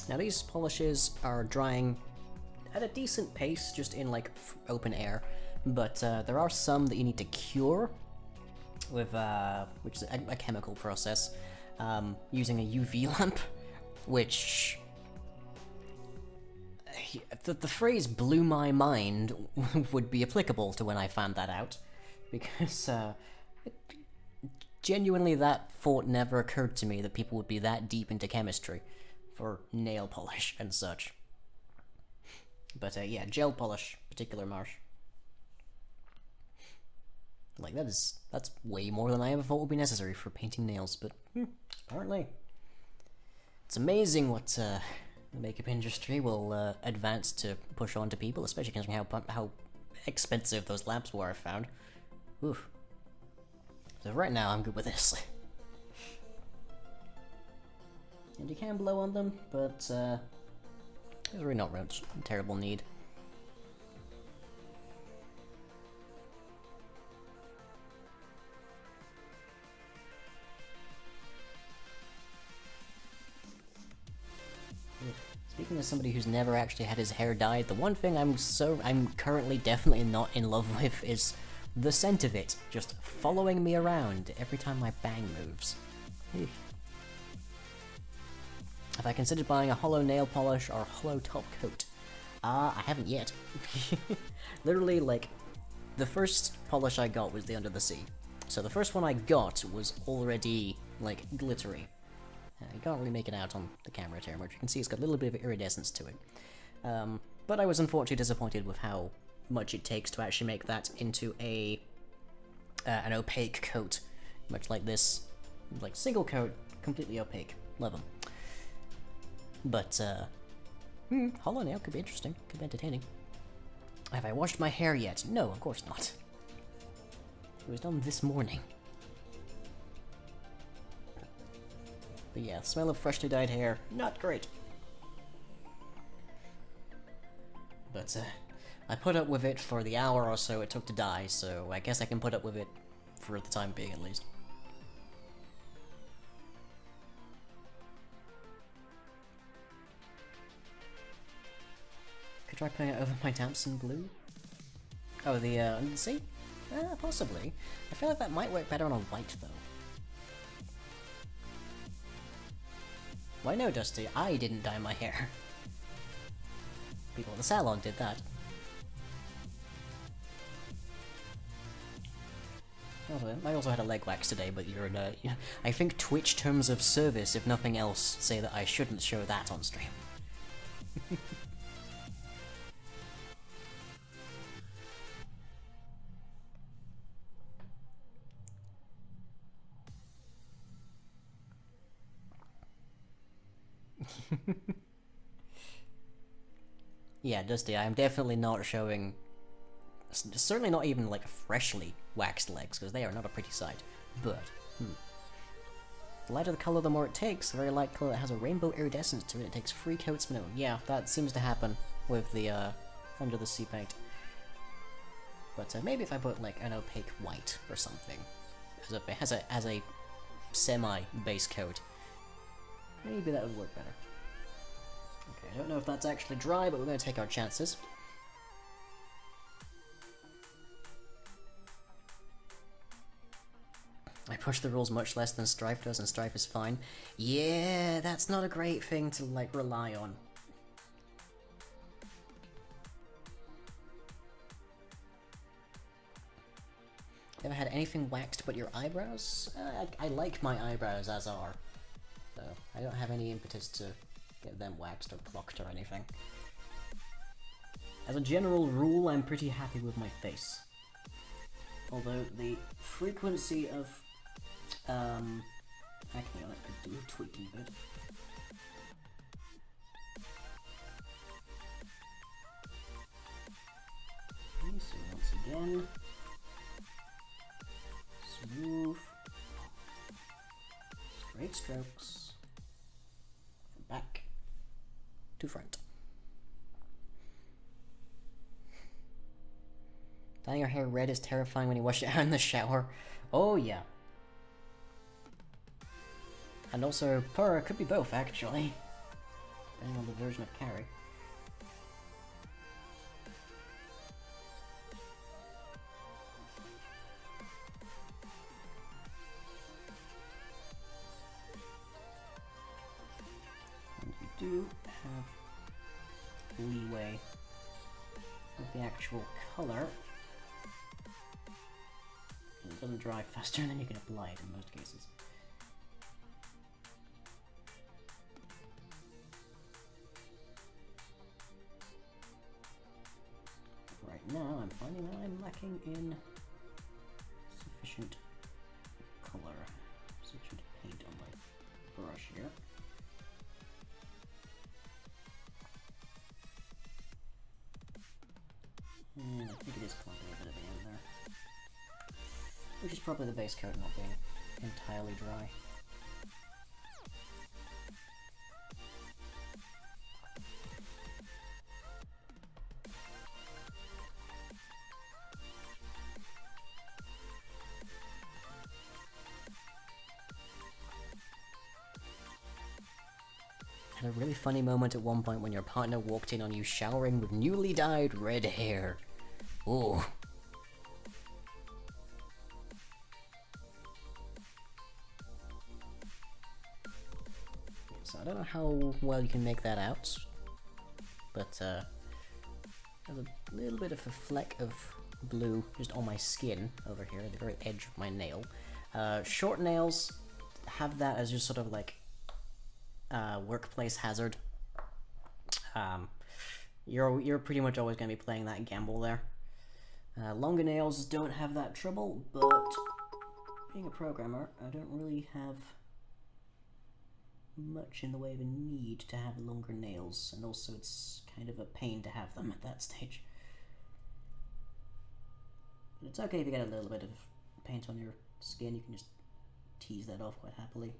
Now these polishes are drying at a decent pace, just in like open air, but there are some that you need to cure with which is a chemical process, using a UV lamp, which the phrase blew my mind would be applicable to when I found that out, because genuinely that thought never occurred to me that people would be that deep into chemistry for nail polish and such. But yeah, gel polish, particular marsh. Like that's way more than I ever thought would be necessary for painting nails, but apparently. It's amazing what the makeup industry will advance to push on to people, especially considering how expensive those lamps were, I found. Oof. So right now I'm good with this. And you can blow on them, but there's really not much terrible need. Speaking as somebody who's never actually had his hair dyed, the one thing I'm currently definitely not in love with is the scent of it, just following me around every time my bang moves. Eesh. Have I considered buying a hollow nail polish or hollow top coat? I haven't yet. Literally, like, the first polish I got was the Under the Sea. So the first one I got was already, like, glittery. You can't really make it out on the camera here, but you can see it's got a little bit of iridescence to it. But I was unfortunately disappointed with how much it takes to actually make that into an opaque coat. Much like this, like, single coat, completely opaque. Love them. But, hollow nail could be interesting, could be entertaining. Have I washed my hair yet? No, of course not. It was done this morning. But yeah, smell of freshly dyed hair, not great. But, I put up with it for the hour or so it took to dye, so I guess I can put up with it for the time being at least. Could try putting it over my Damson blue? Oh, the Under the Sea? Possibly. I feel like that might work better on a white, though. Why no, Dusty? I didn't dye my hair. People in the salon did that. I also had a leg wax today, but you're in a... I think Twitch terms of service, if nothing else, say that I shouldn't show that on stream. Yeah, Dusty, I'm definitely not showing... Certainly not even, like, freshly waxed legs, because they are not a pretty sight. But, the lighter the color, the more it takes. A very light color that has a rainbow iridescence to it. It takes 3 coats minimum. Yeah, that seems to happen with the, under the sea paint. But maybe if I put, like, an opaque white or something as a semi-base coat, maybe that would work better. Okay, I don't know if that's actually dry, but we're going to take our chances. I push the rules much less than Strife does, and Strife is fine. Yeah, that's not a great thing to, like, rely on. Ever had anything waxed but your eyebrows? I like my eyebrows as are. So, I don't have any impetus to get them waxed or plucked or anything. As a general rule, I'm pretty happy with my face. Although the frequency of acne on it could do a tweaking bit. Okay, so once again, smooth, straight strokes from back to front. Dyeing your hair red is terrifying when you wash it out in the shower. Oh yeah. And also, Purr could be both, actually. Depending on the version of Carrie. And you do have leeway with the actual color. It doesn't dry faster than you can apply it in most cases. Right now, I'm finding that I'm lacking in sufficient color, sufficient paint on my brush here. And I think it is clumping a bit at the end there. Which is probably the base coat not being entirely dry. Had a really funny moment at one point when your partner walked in on you showering with newly dyed red hair. Ooh. So I don't know how well you can make that out, but there's a little bit of a fleck of blue just on my skin over here, at the very edge of my nail. Short nails have that as just sort of like workplace hazard. You're pretty much always going to be playing that gamble there. Longer nails don't have that trouble, but being a programmer, I don't really have much in the way of a need to have longer nails, and also it's kind of a pain to have them at that stage. But it's okay if you get a little bit of paint on your skin, you can just tease that off quite happily.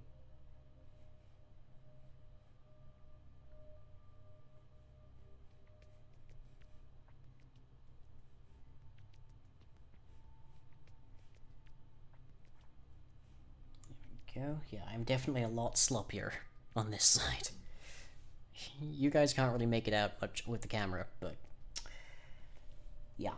There we go. Yeah, I'm definitely a lot sloppier on this side. You guys can't really make it out much with the camera, but yeah.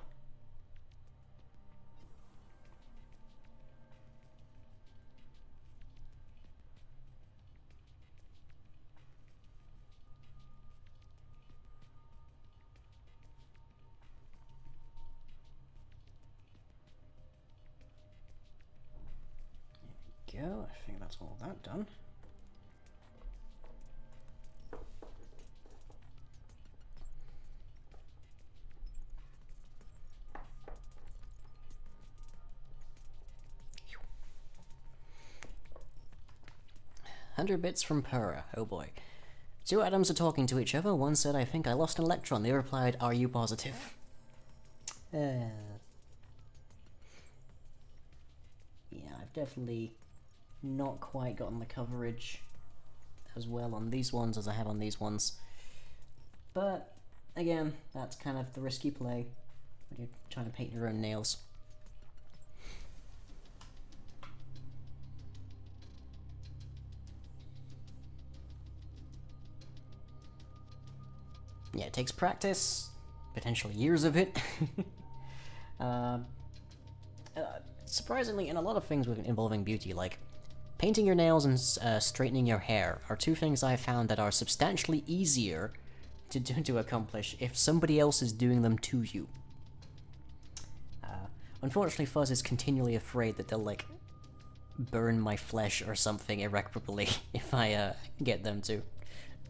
There we go. I think that's all that done. $100 bits from Pura. Oh boy. Two atoms are talking to each other. One said, I think I lost an electron. The other replied, are you positive? Yeah, I've definitely not quite gotten the coverage as well on these ones as I have on these ones. But, again, that's kind of the risky play when you're trying to paint your own nails. Yeah, it takes practice, potentially years of it. Surprisingly, in a lot of things involving beauty, like painting your nails and straightening your hair are two things I found that are substantially easier to accomplish if somebody else is doing them to you. Unfortunately, Fuzz is continually afraid that they'll, like, burn my flesh or something irreparably if I get them to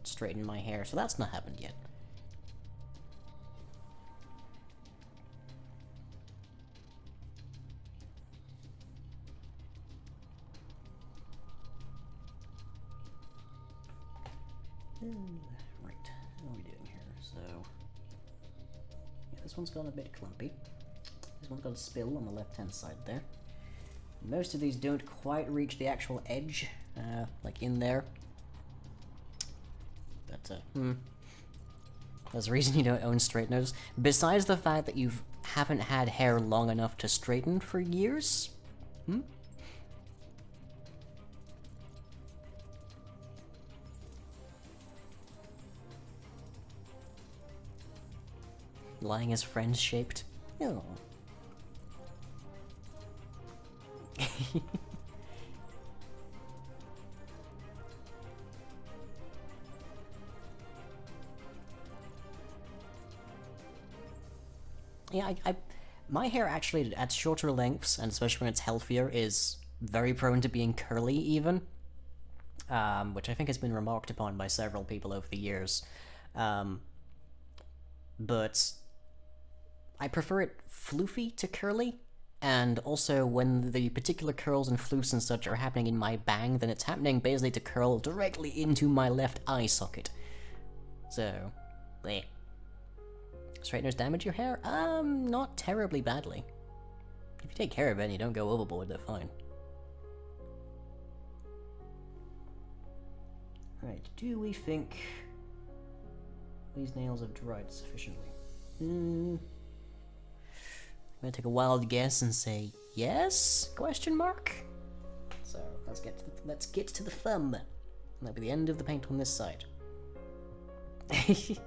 straighten my hair, so that's not happened yet. Right, what are we doing here? So, yeah, this one's gone a bit clumpy. This one's got a spill on the left-hand side there. Most of these don't quite reach the actual edge, like in there. But, there's a reason you don't own straighteners. Besides the fact that you haven't had hair long enough to straighten for years? Lying as friends shaped. Oh. Yeah, my hair actually at shorter lengths, and especially when it's healthier, is very prone to being curly even. Which I think has been remarked upon by several people over the years. But I prefer it floofy to curly, and also when the particular curls and floofs and such are happening in my bang, then it's happening basically to curl directly into my left eye socket. So, bleh. Straighteners damage your hair? Not terribly badly. If you take care of it and you don't go overboard, they're fine. Right, do we think these nails have dried sufficiently? I'm gonna take a wild guess and say yes? Question mark? So let's get to the thumb then. And that'll be the end of the paint on this side. Okay,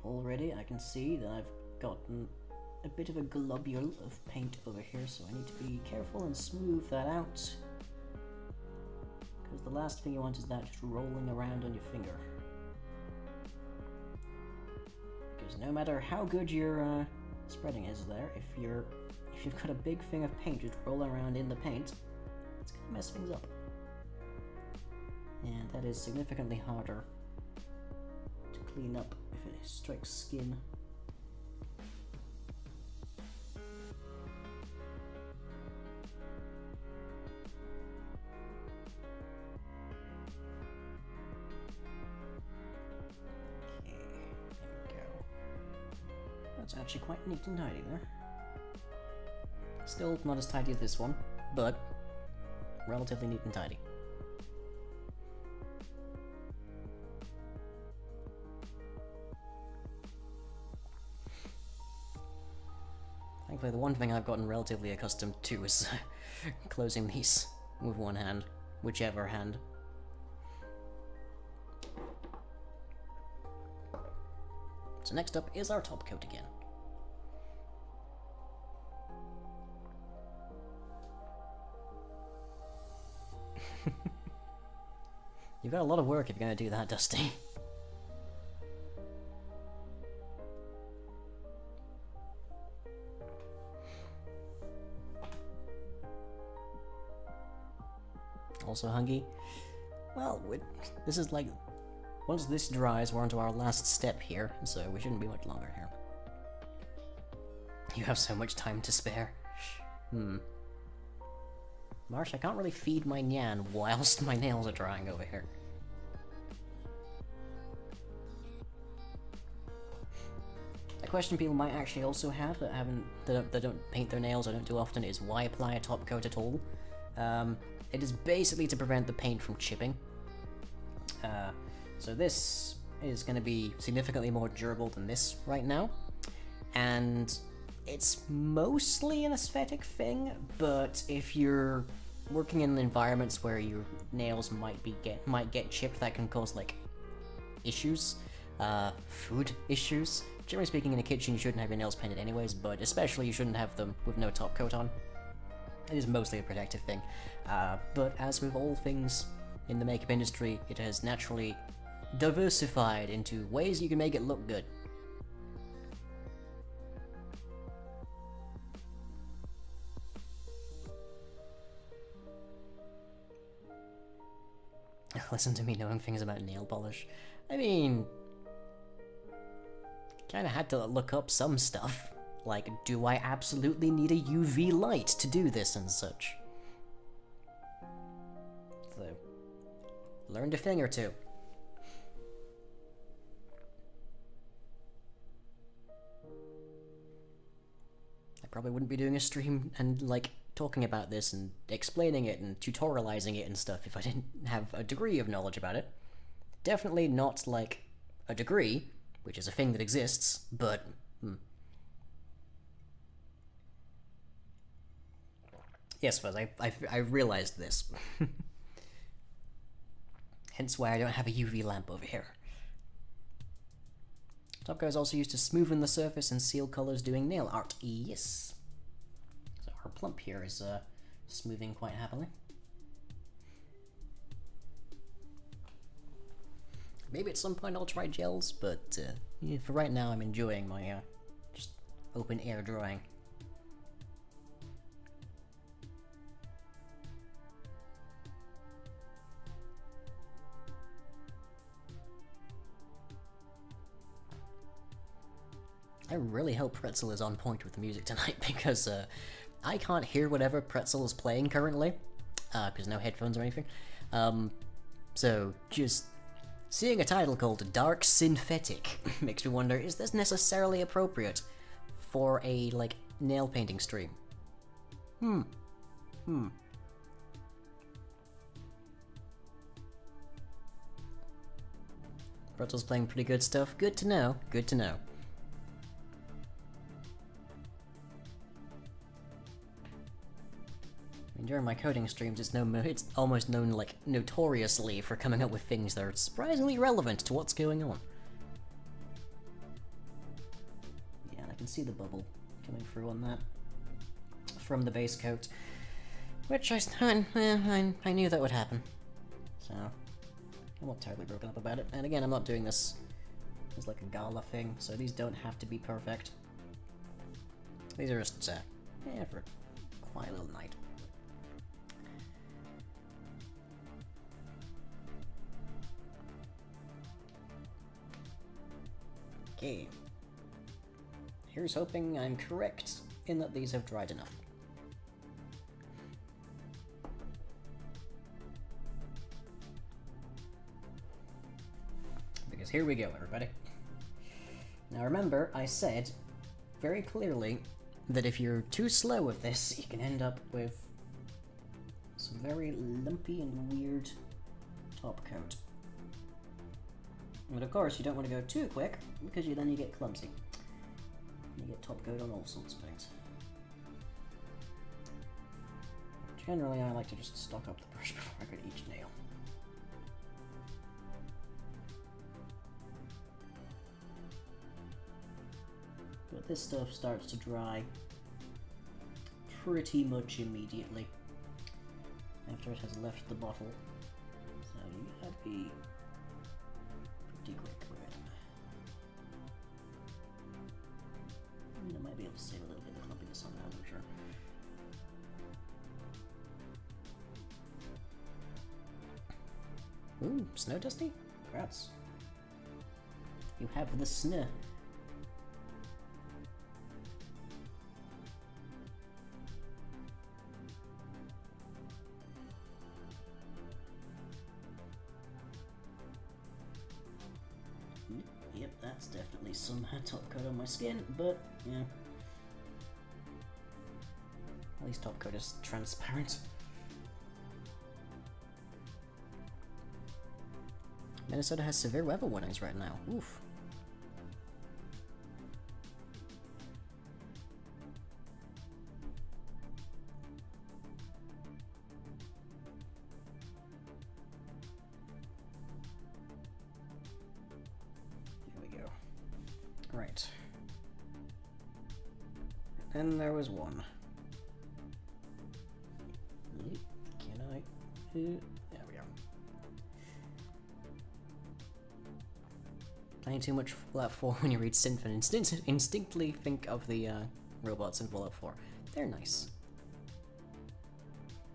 already I can see that I've gotten a bit of a globule of paint over here, so I need to be careful and smooth that out. Because the last thing you want is that just rolling around on your finger. Because no matter how good your spreading is there, if you've got a big thing of paint just rolling around in the paint, it's gonna mess things up. And that is significantly harder to clean up if it strikes skin. It's actually quite neat and tidy there. Still not as tidy as this one, but relatively neat and tidy. Thankfully, the one thing I've gotten relatively accustomed to is closing these with one hand, whichever hand. So next up is our top coat again. You've got a lot of work if you're going to do that, Dusty. Also, Hungy, well, this is like once this dries, we're onto our last step here, so we shouldn't be much longer here. You have so much time to spare. Marsh, I can't really feed my Nyan whilst my nails are drying over here. A question people might actually also have that don't paint their nails or don't do often is why apply a top coat at all? It is basically to prevent the paint from chipping. So this is going to be significantly more durable than this right now, and it's mostly an aesthetic thing, but if you're working in environments where your nails might get chipped, that can cause like issues, food issues. Generally speaking, in a kitchen you shouldn't have your nails painted anyways, but especially you shouldn't have them with no top coat on. It is mostly a protective thing, but as with all things in the makeup industry, it has naturally diversified into ways you can make it look good. Listen to me knowing things about nail polish. I mean, kinda had to look up some stuff. Like, do I absolutely need a UV light to do this and such? So, learned a thing or two. I probably wouldn't be doing a stream and, like, talking about this and explaining it and tutorializing it and stuff if I didn't have a degree of knowledge about it. Definitely not, like, a degree, which is a thing that exists, but... Yes, Fuzz, I realized this. Hence why I don't have a UV lamp over here. Top coat is also used to smoothen the surface and seal colors doing nail art. Yes. So our plump here is smoothing quite happily. Maybe at some point I'll try gels, but yeah, for right now I'm enjoying my just open air drawing. I really hope Pretzel is on point with the music tonight, because I can't hear whatever Pretzel is playing currently, because no headphones or anything. So just seeing a title called Dark Synthetic makes me wonder, is this necessarily appropriate for a, like, nail painting stream? Pretzel's playing pretty good stuff. Good to know. Good to know. During my coding streams, it's almost known, like, notoriously for coming up with things that are surprisingly relevant to what's going on. Yeah, I can see the bubble coming through on that from the base coat, which I knew that would happen. So I'm not terribly broken up about it. And again, I'm not doing this as like a gala thing, so these don't have to be perfect. These are just yeah, for a quiet little night. Okay. Here's hoping I'm correct in that these have dried enough. Because here we go, everybody. Now remember, I said very clearly that if you're too slow with this, you can end up with some very lumpy and weird top coat. But of course, you don't want to go too quick, because then you get clumsy. You get top coat on all sorts of things. Generally, I like to just stock up the brush before I go to each nail. But this stuff starts to dry pretty much immediately after it has left the bottle. So you gotta be pretty quick with it. And I might be able to save a little bit of clumpiness on that, I'm sure. Ooh, snow dusty? Congrats. You have the snare. Yep, that's definitely some top coat on my skin, but yeah. At least top coat is transparent. Minnesota has severe weather warnings right now. Oof. Here we go. Right. And there was one. Can I? There we go. Playing too much Fallout 4 when you read synth and instinctively think of the robots in Fallout 4. They're nice.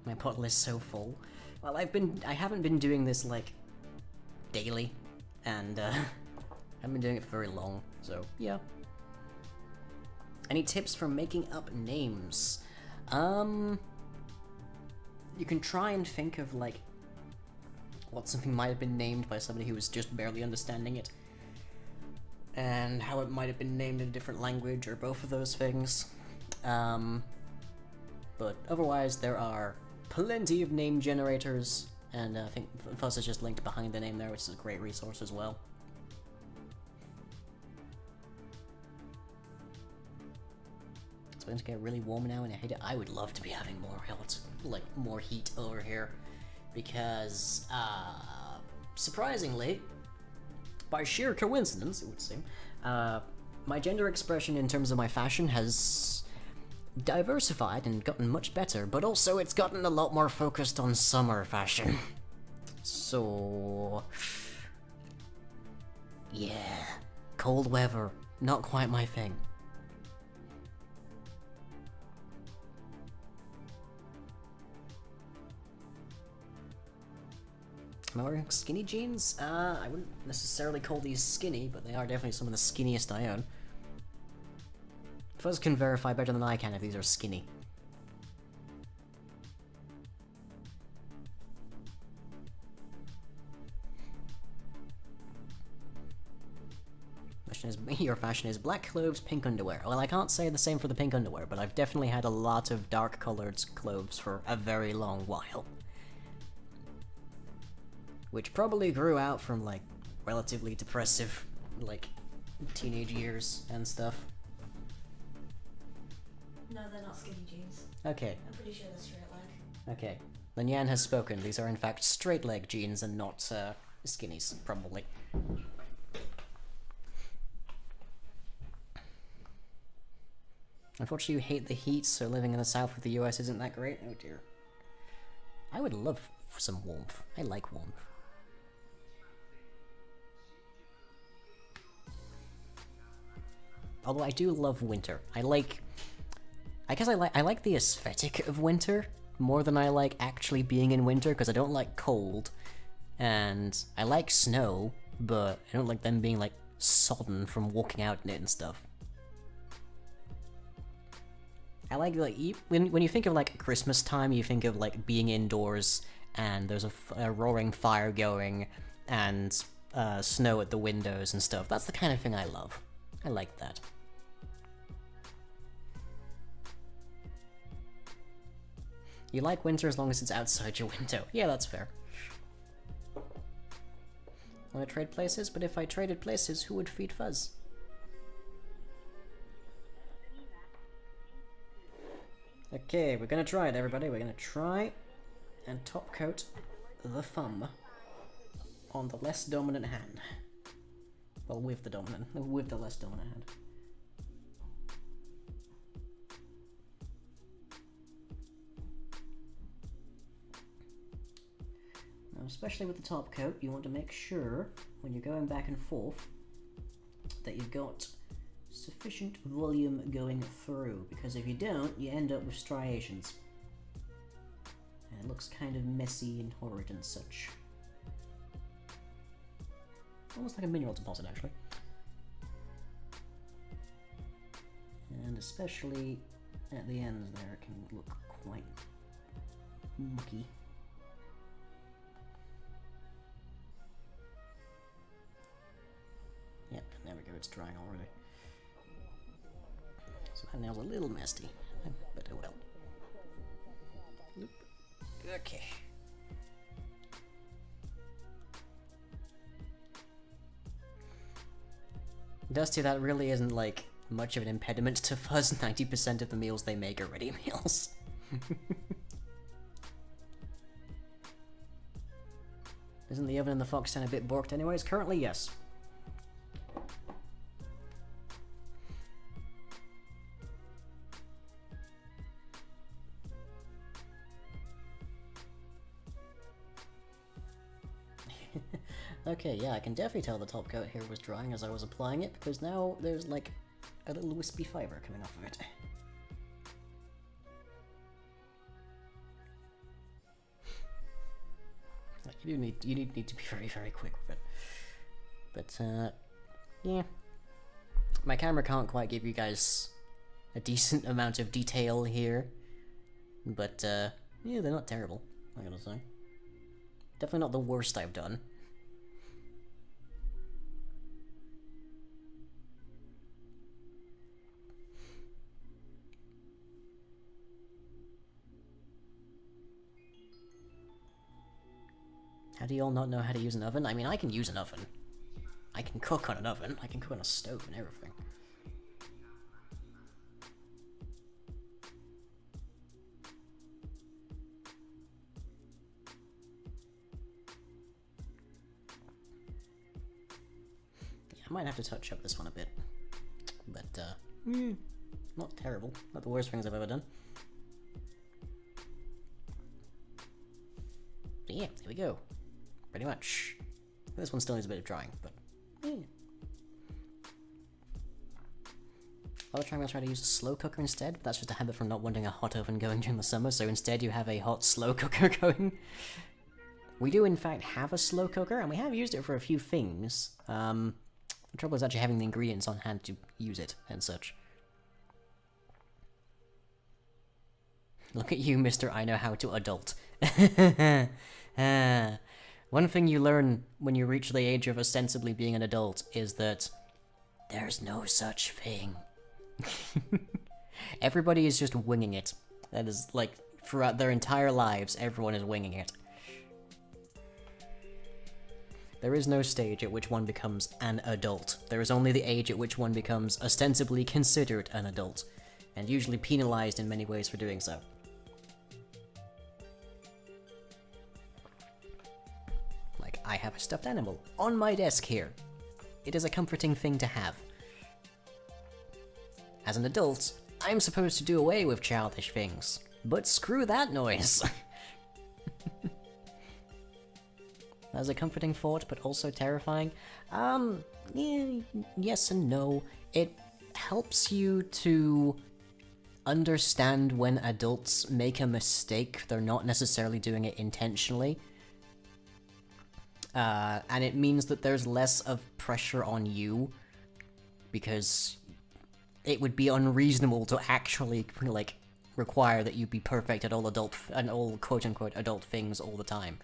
My bottle is so full. Well, I haven't been doing this like daily, and haven't been doing it for very long. So yeah. Any tips for making up names? You can try and think of like what something might have been named by somebody who was just barely understanding it, and how it might have been named in a different language, or both of those things. But otherwise, there are plenty of name generators, and I think Fuzz is just linked behind the name there, which is a great resource as well. It's going to get really warm now, and I hate it. I would love to be having more heat over here, because surprisingly, by sheer coincidence, it would seem, my gender expression in terms of my fashion has diversified and gotten much better, but also it's gotten a lot more focused on summer fashion. So yeah, cold weather, not quite my thing. Am I wearing skinny jeans? I wouldn't necessarily call these skinny, but they are definitely some of the skinniest I own. Fuzz can verify better than I can if these are skinny. Your fashion is black clothes, pink underwear. Well, I can't say the same for the pink underwear, but I've definitely had a lot of dark colored clothes for a very long while. Which probably grew out from, like, relatively depressive, like, teenage years and stuff. No, they're not skinny jeans. Okay. I'm pretty sure they're straight leg. Okay. Then Yan has spoken. These are in fact straight leg jeans and not skinnies, probably. Unfortunately, you hate the heat, so living in the south of the US isn't that great. Oh dear. I would love some warmth. I like warmth. Although I do love winter. I guess I like the aesthetic of winter more than I like actually being in winter, because I don't like cold, and I like snow, but I don't like them being like sodden from walking out in it and stuff. I like when you think of like Christmas time, you think of like being indoors and there's a roaring fire going and snow at the windows and stuff. That's the kind of thing I love. I like that. You like winter as long as it's outside your window. Yeah, that's fair. Want to trade places? But if I traded places, who would feed Fuzz? Okay, we're gonna try it, everybody. We're gonna try and top coat the thumb on the less dominant hand. Well, with the less dominant hand. Now, especially with the top coat, you want to make sure when you're going back and forth that you've got sufficient volume going through, because if you don't, you end up with striations. And it looks kind of messy and horrid and such. Almost like a mineral deposit, actually. And especially at the ends there, it can look quite mucky. Yep, there we go, it's drying already. So that nail's a little messy, but oh well. Oop. Okay. Dusty, that really isn't like much of an impediment to Fuzz. 90% of the meals they make are ready meals. Isn't the oven in the Fox 10 a bit borked anyways? Currently, yes. Okay, yeah, I can definitely tell the top coat here was drying as I was applying it, because now there's like a little wispy fiber coming off of it. Like, you need to be very, very quick with it. But yeah, my camera can't quite give you guys a decent amount of detail here, but yeah, they're not terrible, I gotta say. Definitely not the worst I've done. How do you all not know how to use an oven? I mean, I can use an oven. I can cook on an oven. I can cook on a stove and everything. Yeah, I might have to touch up this one a bit. But, not terrible. Not the worst things I've ever done. But yeah, there we go. Pretty much. This one still needs a bit of drying, but yeah. Other time I'll try to use a slow cooker instead, but that's just a habit from not wanting a hot oven going during the summer, so instead you have a hot slow cooker going. We do in fact have a slow cooker, and we have used it for a few things. The trouble is actually having the ingredients on hand to use it, and such. Look at you, Mr. I know how to adult. One thing you learn when you reach the age of ostensibly being an adult is that there's no such thing. Everybody is just winging it. That is, like, throughout their entire lives, everyone is winging it. There is no stage at which one becomes an adult. There is only the age at which one becomes ostensibly considered an adult, and usually penalized in many ways for doing so. I have a stuffed animal on my desk here. It is a comforting thing to have. As an adult, I'm supposed to do away with childish things, but screw that noise. That's a comforting thought, but also terrifying. Yeah, yes and no. It helps you to understand when adults make a mistake, they're not necessarily doing it intentionally. And it means that there's less of pressure on you, because it would be unreasonable to actually, like, require that you be perfect at all all quote-unquote adult things all the time.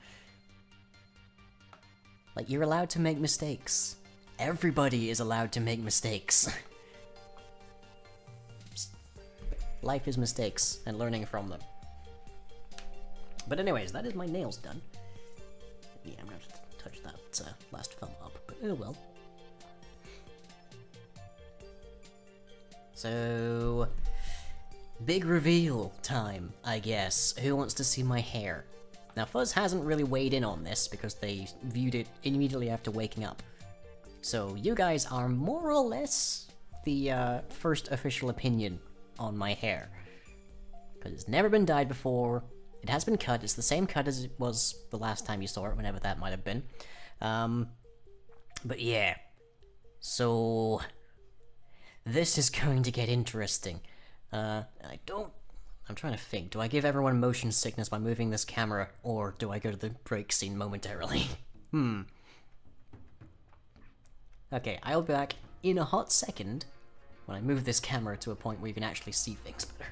Like, you're allowed to make mistakes. Everybody is allowed to make mistakes. Life is mistakes, and learning from them. But anyways, that is my nails done. Yeah, I'm gonna have to touch that last film up, but oh well. So, big reveal time, I guess. Who wants to see my hair? Now, Fuzz hasn't really weighed in on this because they viewed it immediately after waking up. So, you guys are more or less the first official opinion on my hair. Because it's never been dyed before. It has been cut. It's the same cut as it was the last time you saw it, whenever that might have been. But yeah. So, this is going to get interesting. I'm trying to think. Do I give everyone motion sickness by moving this camera, or do I go to the break scene momentarily? Okay, I'll be back in a hot second when I move this camera to a point where you can actually see things better.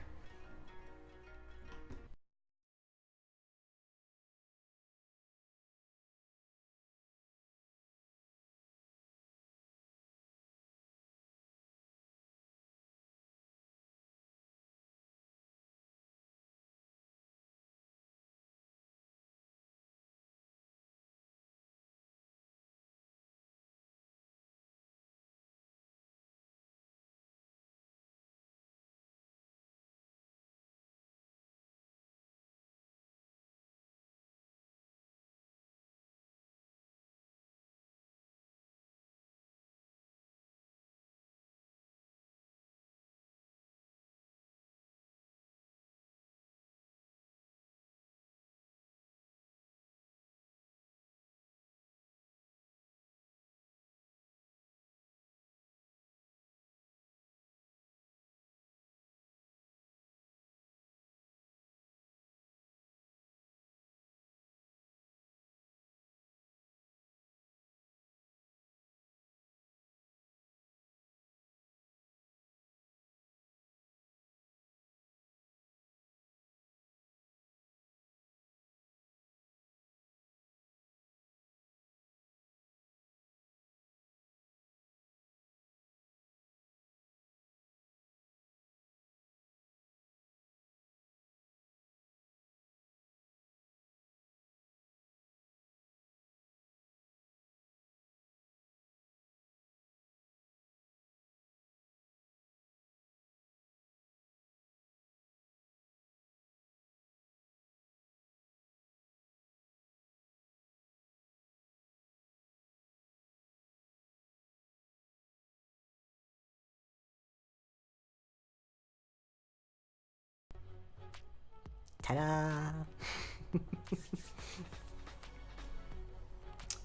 Ta-da!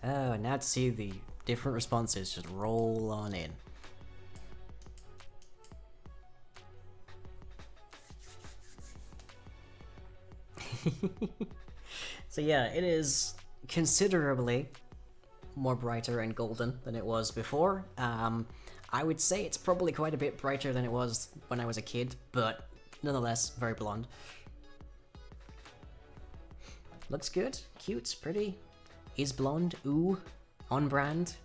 Oh, now to see the different responses just roll on in. So yeah, it is considerably more brighter and golden than it was before. I would say it's probably quite a bit brighter than it was when I was a kid, but nonetheless, very blonde. Looks good, cute, pretty. Is blonde, ooh, on brand.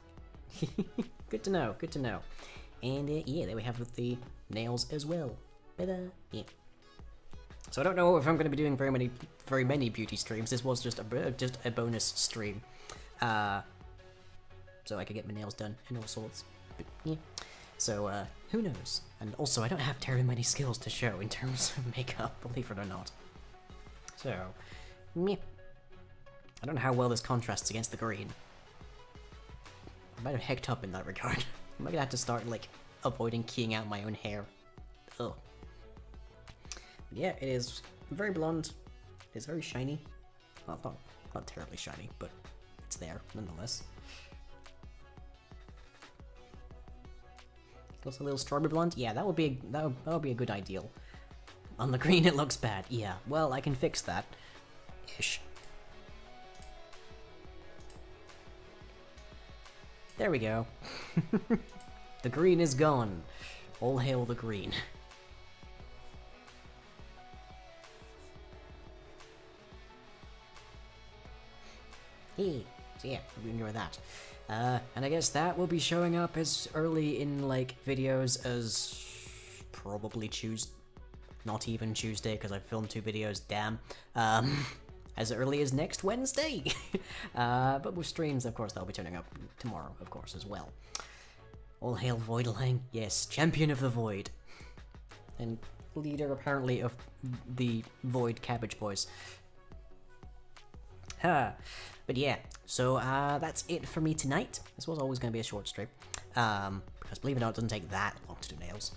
Good to know, good to know. And yeah, there we have with the nails as well. Yeah. So I don't know if I'm going to be doing very many beauty streams. This was just a bonus stream, so I could get my nails done and all sorts. But yeah, so who knows? And also, I don't have terribly many skills to show in terms of makeup, believe it or not. So, meh. I don't know how well this contrasts against the green. I might have hecked up in that regard. I might have to start like avoiding keying out my own hair. Ugh. Yeah, it is very blonde. It is very shiny. Well, not terribly shiny, but it's there nonetheless. Also a little strawberry blonde. Yeah, that would be a good ideal. On the green, it looks bad. Yeah, well, I can fix that. Ish. There we go. The green is gone. All hail the green. Hey, so yeah, we enjoy that. And I guess that will be showing up as early in, like, videos as probably Tuesday. Not even Tuesday, because I filmed 2 videos, damn. As early as next Wednesday. But with streams, of course, they'll be turning up tomorrow, of course, as well. All hail Voidlang. Yes, champion of the Void. And leader, apparently, of the Void Cabbage Boys. But yeah, so that's it for me tonight. This was always going to be a short stream. Because believe it or not, it doesn't take that long to do nails.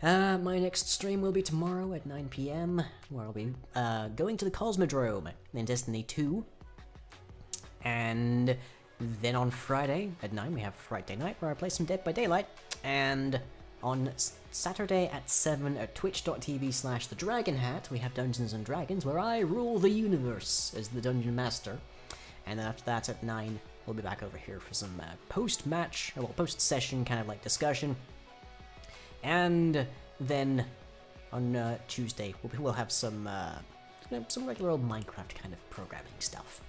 My next stream will be tomorrow at 9 PM, where I'll be going to the Cosmodrome in Destiny 2. And then on Friday at 9, we have Friday night, where I play some Dead by Daylight. And on Saturday at 7 at twitch.tv/thedragonhat, we have Dungeons & Dragons, where I rule the universe as the Dungeon Master. And then after that at 9, we'll be back over here for some post-match, well, post-session kind of like discussion. And then on Tuesday, we'll have some regular old Minecraft kind of programming stuff.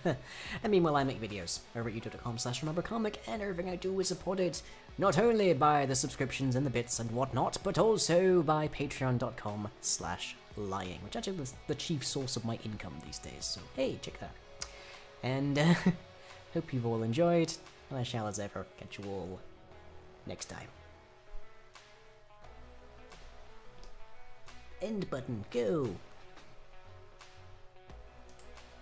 And meanwhile, I make videos over at youtube.com/remembercomic, and everything I do is supported not only by the subscriptions and the bits and whatnot, but also by patreon.com/lying, which actually is the chief source of my income these days, so hey, check that. And hope you've all enjoyed, and I shall as ever catch you all next time. End button, go!